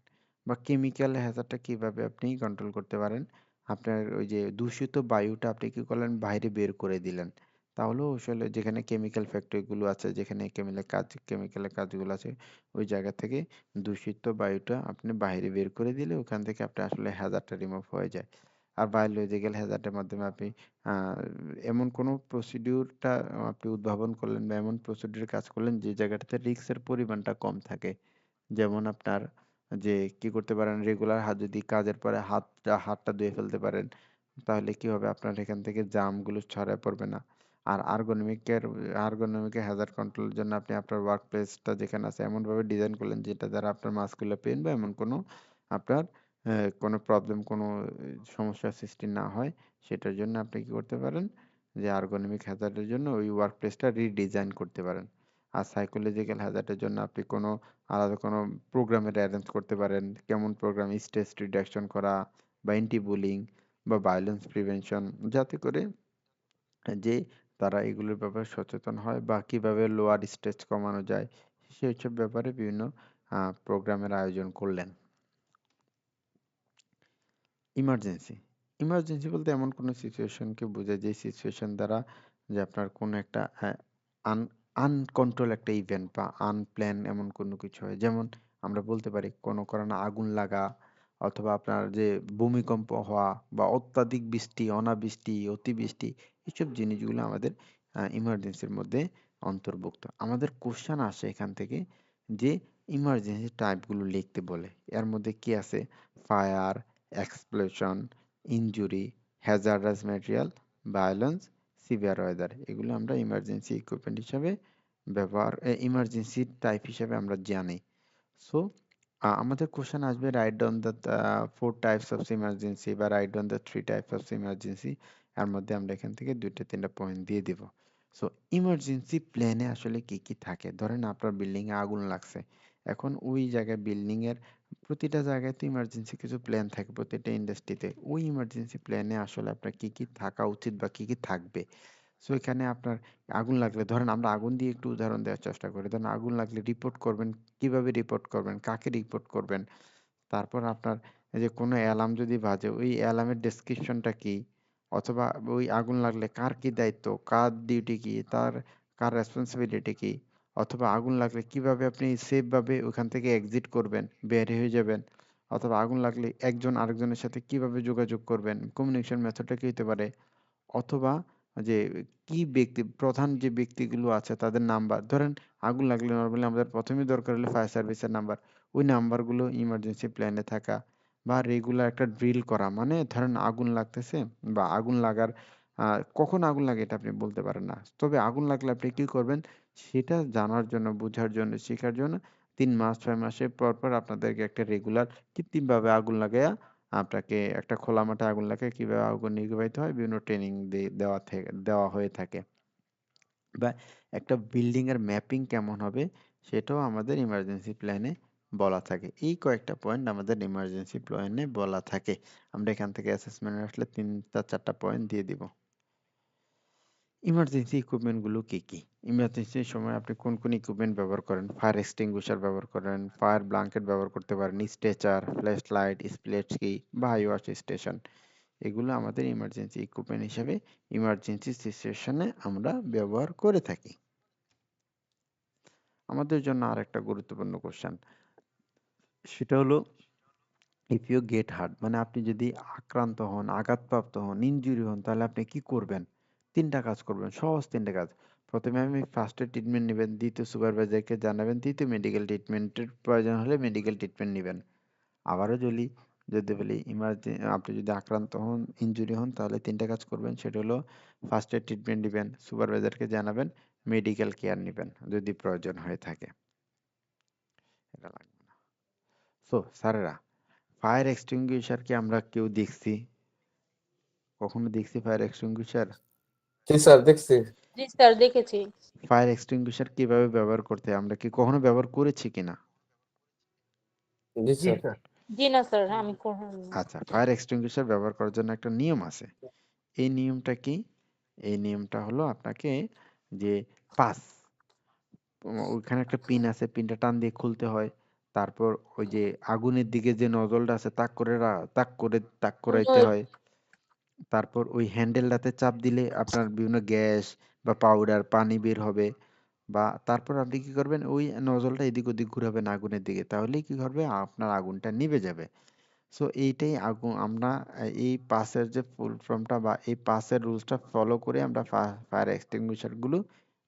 বা কেমিক্যাল হ্যাজার্ডটা কিভাবে আপনি কন্ট্রোল করতে পারেন? আপনার ওই যে দূষিত বায়ুটা আপনি কি করলেন, বাইরে বের করে দিলেন। তাহলেও আসলে যেখানে কেমিক্যাল ফ্যাক্টরিগুলো আছে, যেখানে কেমিক্যালের কাজগুলো আছে, ওই জায়গা থেকে দূষিত বায়ুটা আপনি বাইরে বের করে দিলে ওখান থেকে আপনি আসলে হ্যাজার্ডটা রিমুভ হয়ে যায়। আর বায়োলজিক্যাল হ্যাজার্ডের মাধ্যমে আপনি আহ, এমন কোনো প্রসিডিউরটা আপনি উদ্ভাবন করলেন বা এমন প্রসিডিউর কাজ করলেন যে জায়গাটাতে রিস্কের পরিমাণটা কম থাকে। যেমন আপনার যে কি করতে পারেন, রেগুলার হাত যদি কাজের পরে হাতটা ধুয়ে ফেলতে পারেন, তাহলে কি হবে, আপনার এখান থেকে জার্মগুলো ছড়ায় পড়বে না। আর আর্গোনমিকের হ্যাজার্ড কন্ট্রোলের জন্য আপনি আপনার ওয়ার্ক প্লেসটা যেখানে আছে এমনভাবে ডিজাইন করলেন যেটা দ্বারা আপনার মাসকুলার পেইন বা এমন কোনো আপনার কোনো প্রবলেম, কোনো সমস্যার সৃষ্টি না হয়। সেটার জন্য আপনি কি করতে পারেন, যে আর্গোনমিক হ্যাজার্ডের জন্য ওই ওয়ার্ক প্লেসটা রিডিজাইন করতে পারেন। আর সাইকোলজিক্যাল হ্যাজার্ডের জন্য আপনি কোনো আলাদা কোনো প্রোগ্রামের অ্যারেঞ্জ করতে পারেন। কেমন প্রোগ্রাম? স্ট্রেস রিডাকশন করা বা অ্যান্টি বুলিং বা ভায়োলেন্স প্রিভেনশন, যাতে করে যে তারা এগুলোর ব্যাপারে সচেতন হয় বা কিভাবে লোয়ার স্ট্রেস কমানো যায়, সেইসব ব্যাপারে বিভিন্ন প্রোগ্রামের আয়োজন করলেন। ইমার্জেন্সি, ইমার্জেন্সি বলতে এমন কোনো সিচুয়েশনকে বোঝায় যে সিচুয়েশন দ্বারা যে আপনার কোনো একটা আন আনকন্ট্রোল একটা ইভেন্ট বা আনপ্ল্যান এমন কোনো কিছু হয়। যেমন আমরা বলতে পারি কোনো কারণে আগুন লাগা, অথবা আপনার যে ভূমিকম্প হওয়া বা অত্যাধিক বৃষ্টি, অনাবৃষ্টি, অতিবৃষ্টি, এইসব জিনিসগুলো আমাদের ইমার্জেন্সির মধ্যে অন্তর্ভুক্ত। আমাদের কোশ্চেন আসে এখান থেকে যে ইমার্জেন্সি টাইপগুলো লিখতে বলে। এর মধ্যে কি আছে? Fire, explosion, injury, hazardous material, violence, severe weather, এগুলো আমরা ইমার্জেন্সি ইকুইপমেন্ট হিসাবে ইমার্জেন্সি টাইপ হিসাবে আমরা জানি। সো আমাদের কোশ্চেন আসবে right down the 4 types of emergency বা right down the 3 types of emergency. এর মধ্যে আমরা এখান থেকে 2-3টা পয়েন্ট দিয়ে দিব। সো ইমার্জেন্সি প্ল্যানে আসলে কি কি থাকে? ধরেন আপনার বিল্ডিং এ আগুন লাগছে, এখন ওই জায়গায় বিল্ডিং এর প্রতিটা জায়গায় তো ইমার্জেন্সি কিছু প্ল্যান থাকে, প্রতিটা ইন্ডাস্ট্রিতে ওই ইমার্জেন্সি প্ল্যানে আসলে আপনার কি কি থাকা উচিত বা কি কি থাকবে। সো এখানে আপনার আগুন লাগলে, ধরেন আমরা আগুন দিয়ে একটু উদাহরণ দেওয়ার চেষ্টা করি, ধরেন আগুন লাগলে রিপোর্ট করবেন, কিভাবে রিপোর্ট করবেন, কাকে রিপোর্ট করবেন। তারপর আপনার এই যে কোনো অ্যালার্ম যদি বাজে, ওই অ্যালার্মের ডেসক্রিপশনটা কি, অথবা ওই আগুন লাগলে কার কি দায়িত্ব, কার ডিউটি কি, কার রেসপন্সিবিলিটি কি, অথবা আগুন লাগলে কিভাবে আপনি সেফ ভাবে ওখান থেকে এক্সিট করবেন, বের হয়ে যাবেন, অথবা আগুন লাগলে একজন আরেকজনের সাথে কিভাবে যোগাযোগ করবেন, কমিউনিকেশন মেথডটা কি হতে পারে, অথবা যে কি ব্যক্তি, প্রধান যে ব্যক্তিগুলো আছে তাদের নাম্বার, ধরেন আগুন লাগলে নরমালি আমাদের প্রথমেই দরকার হলো ফায়ার সার্ভিসের নাম্বার, ওই নাম্বারগুলো ইমার্জেন্সি প্ল্যানে থাকা, বা রেগুলার একটা ড্রিল করা। মানে ধরেন আগুন লাগতেছে বা আগুন লাগার কখন আগুন লাগে এটা আপনি বলতে পারেন না, তবে আগুন লাগলে আপনি কি করবেন সেটা জানার জন্য, বোঝার জন্য, শেখার জন্য 3 মাস 6 মাসের পর পর আপনাদেরকে একটা রেগুলার কৃত্রিমভাবে আগুন লাগায়া আপনাকে একটা খোলা মাঠে আগুন লাগায় কিভাবে আগুন নির্বাপিত হয় বিভিন্ন ট্রেনিং দেওয়া হয়ে থাকে। বা একটা বিল্ডিং এর ম্যাপিং কেমন হবে সেটাও আমাদের ইমার্জেন্সি প্ল্যানে বলা থাকে। এই কয়েকটা পয়েন্ট আমাদের ইমার্জেন্সি প্ল্যানে বলা থাকে। আমরা এখান থেকে অ্যাসেসমেন্ট আসলে 3-4টা পয়েন্ট দিয়ে দিব। ইমার্জেন্সি ইকুইপমেন্ট গুলো কি কি? ইমার্জেন্সির সময় আপনি কোন কোন ইকুইপমেন্ট ব্যবহার করেন? ফায়ার এক্সটিংগুইশার ব্যবহার করেন, ফায়ার ব্ল্যাঙ্কেট ব্যবহার করতে পারেন, স্ট্রেচার, ফ্ল্যাশ লাইট, স্প্লেট কি বা হাই ওয়াশ স্টেশন, এগুলো আমাদের ইমার্জেন্সি ইকুইপমেন্ট হিসেবে ইমার্জেন্সি সিচুয়েশনে আমরা ব্যবহার করে থাকি। আমাদের জন্য আরেকটা গুরুত্বপূর্ণ কোশ্চেন, সেটা হলো ইফ ইউ গেট হার্ট, মানে আপনি যদি আক্রান্ত হন, আঘাতপ্রাপ্ত হন, ইনজুরি হন, তাহলে আপনি কি করবেন? তিনটা কাজ করবেন, সহজ তিনটা কাজ। প্রথমে আপনি ফার্স্ট এড ট্রিটমেন্ট নেবেন, দ্বিতীয় সুপারভাইজারকে জানাবেন, তৃতীয় মেডিকেল ট্রিটমেন্টের প্রয়োজন হলে মেডিকেল ট্রিটমেন্ট নেবেন। আবারও যদি যদি বলি আপনি যদি আক্রান্ত হন, ইনজুরি হন, তাহলে তিনটা কাজ করবেন, সেটা হলো ফার্স্ট এড ট্রিটমেন্ট নেবেন, সুপারভাইজারকে জানাবেন, মেডিকেল কেয়ার নেবেন যদি প্রয়োজন হয়ে থাকে। এটা লাগবে না। সো স্যারেরা, ফায়ার এক্সটিংগুইশার কি আমরা কেউ দেখছি? কখনো দেখছি ফায়ার এক্সটিংগুইশার? জি স্যার, দেখছি। জি স্যার, দেখেছি। ফায়ার এক্সটিংগুইশার কিভাবে ব্যবহার করতে হয়, আমরা কি কখনো ব্যবহার করেছি কিনা? জি জি স্যার। স্যার। জি না স্যার, আমি কখনো আচ্ছা, ফায়ার এক্সটিংগুইশার ব্যবহার করার জন্য একটা নিয়ম আছে। এই নিয়মটা কি? এই নিয়মটা হলো আপনাকে যে পাস, ওইখানে একটা পিন আছে, পিনটা টান দিয়ে খুলতে হয়। তারপর ওই যে আগুনের দিকে যে নজলটা আছে তাক করাইতে নই- হয়। তারপর ওই হ্যান্ডেলটাতে চাপ দিলে আপনার বিভিন্ন গ্যাস বা পাউডার পানি বের হবে। বা তারপর আপনি কি করবেন, ওই নজলটা এদিক ওদিক ঘুরাবেন আগুনের দিকে, তাহলেই কি করবে, আপনার আগুনটা নিভে যাবে। সো এইটাই আগুন আমরা এই পাসের যে ফুল ফর্মটা বা এই পাসের রুলসটা ফলো করে আমরা ফায়ার এক্সটিংগুইশার গুলো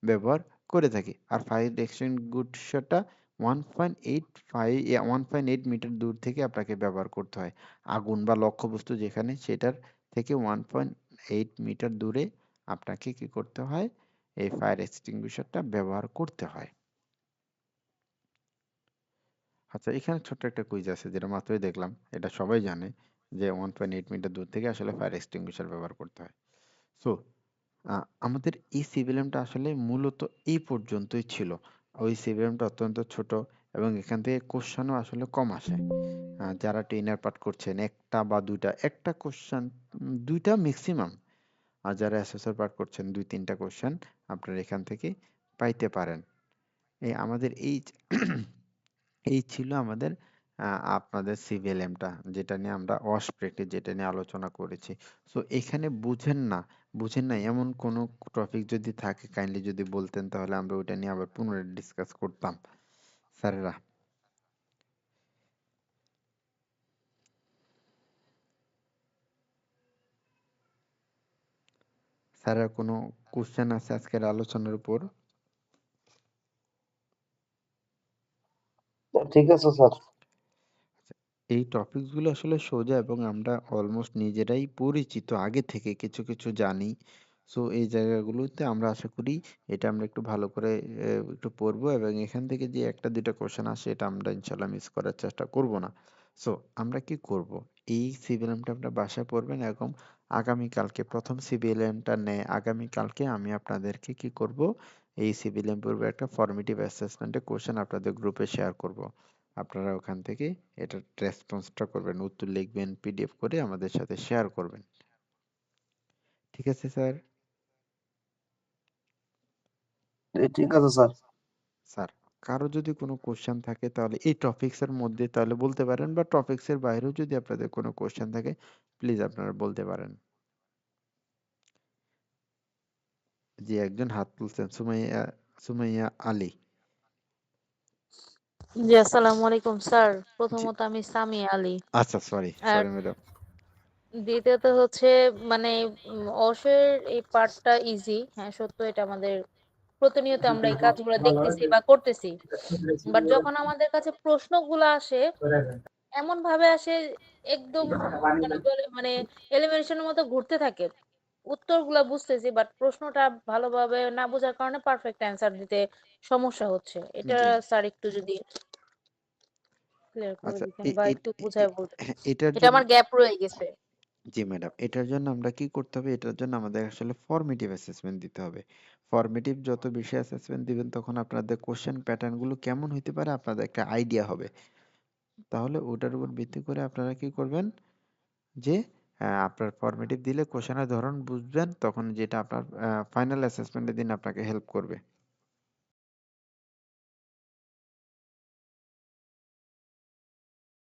ব্যবহার করে থাকি। আর ফায়ার এক্সটিংগুইশারটা 1.8 মিটার দূর থেকে আপনাকে ব্যবহার করতে হয়। আগুন বা লক্ষ্যবস্তু যেখানে, সেটার থেকে 1.8 মিটার দূরে আপনাকে কি করতে হয়, এই ফায়ার এক্সটিংগুইশারটা ব্যবহার করতে হয়। আচ্ছা, এখানে ছোট্ট একটা কুইজ আছে যেটা মাত্রই দেখলাম, এটা সবাই জানে যে 1.8 মিটার দূর থেকে আসলে ফায়ার এক্সটিংগুইশার ব্যবহার করতে হয়। সো আমাদের এই সিভিলিয়ামটা আসলে মূলত এই পর্যন্তই ছিল। ওই সিভিলিয়ামটা অত্যন্ত ছোট এবং এখান থেকে কোশ্চেনও আসলে কম আসে। যারা ট্রেনার পাঠ করছেন একটা বা দুইটা, একটা কোশ্চেন, দুইটা ম্যাক্সিমাম। আর যারা অ্যাসেসর পাঠ করছেন 2-3টা কোশ্চেন আপনারা এখান থেকে পাইতে পারেন। এই আমাদের এই ছিল আমাদের আপনাদের সিভিএলএমটা, যেটা নিয়ে আমরা ওয়াশ প্র্যাকটিস যেটা নিয়ে আলোচনা করেছি। সো এখানে বুঝেন না এমন কোনো টপিক যদি থাকে কাইন্ডলি যদি বলতেন, তাহলে আমরা ওইটা নিয়ে আবার পুনরায় ডিসকাস করতাম। স্যারেরা, স্যারেরা কোনো কোশ্চেন আছে আজকের আলোচনার উপর? ঠিক আছে স্যার। এই টপিকসগুলো আসলে সোজা এবং আমরা অলমোস্ট নিজেরাই পরিচিত, আগে থেকে কিছু কিছু জানি। সো এই জায়গাগুলোতে আমরা আশা করি এটা আমরা একটু ভালো করে একটু পড়বো এবং এখান থেকে যে একটা দুইটা কোশ্চেন আসে এটা আমরা ইনশাল্লাহ মিস করার চেষ্টা করব না। সো আমরা কি করব, এই সিভিএলএমটা আপনারা বাসায় পড়বেন এবং আগামীকালকে প্রথম সিভিএলএমটা নেয়, আগামীকালকে আমি আপনাদেরকে কি করব, এই সিভিএলএম পূর্বে একটা ফর্মেটিভ অ্যাসেসমেন্টের কোশ্চেন আপনাদের গ্রুপে শেয়ার করব। আপনারা ওখান থেকে এটার রেসপন্সটা করবেন, উত্তর লিখবেন, পিডিএফ করে আমাদের সাথে শেয়ার করবেন। ঠিক আছে স্যার? ঠিক আছে স্যার। স্যার, কারো যদি কোনো কোশ্চেন থাকে তাহলে এই টপিকসের মধ্যে তাহলে বলতে পারেন, বা টপিকসের বাইরেও যদি আপনাদের কোনো কোশ্চেন থাকে প্লিজ আপনারা বলতে পারেন। জি, একজন হাত তুলছেন, সুমাইয়া সুমাইয়া আলী। জি, আসসালামু আলাইকুম স্যার। জি, প্রথমত আমি সামি আলী। আচ্ছা, সরি আর সরি ম্যাডাম। দ্বিতীয়ত হচ্ছে মানে অশের এই পার্টটা ইজি, হ্যাঁ সত্য, এটা আমাদের প্রতিনিয়ত আমরা এই কাজগুলো দেখতেছি বা করতেছি। বাট যখন আমাদের কাছে প্রশ্নগুলো আসে, এমন ভাবে আসে একদম মানে এলিমিনেশনের মতো ঘুরতে থাকে। উত্তরগুলা বুঝতেছি বাট প্রশ্নটা ভালোভাবে না বোঝার কারণে পারফেক্ট অ্যান্সার দিতে সমস্যা হচ্ছে। এটা জি, স্যার একটু যদি ক্লিয়ার করে আচ্ছা, দিতেন বা একটু বুঝায় বলতেন। হ্যাঁ, এটার এটা জন্য, আমার গ্যাপ রয়ে গেছে। জি ম্যাডাম, এটার জন্য আমরা কি করতে হবে, এটার জন্য আমাদের আসলে ফর্মেটিভ অ্যাসেসমেন্ট দিতে হবে। ফর্মেটিভ যত বেশি অ্যাসেসমেন্ট দিবেন তখন আপনাদের কোশ্চেন প্যাটার্ন গুলো কেমন হইতে পারে আপনাদের একটা আইডিয়া হবে। তাহলে ওটার উপর ভিত্তি করে আপনারা কি করবেন, যে আপনার ফর্মেটিভ দিলে কোশ্চেনের ধরন বুঝবেন, তখন যেটা আপনার ফাইনাল অ্যাসেসমেন্টের দিন আপনাকে হেল্প করবে।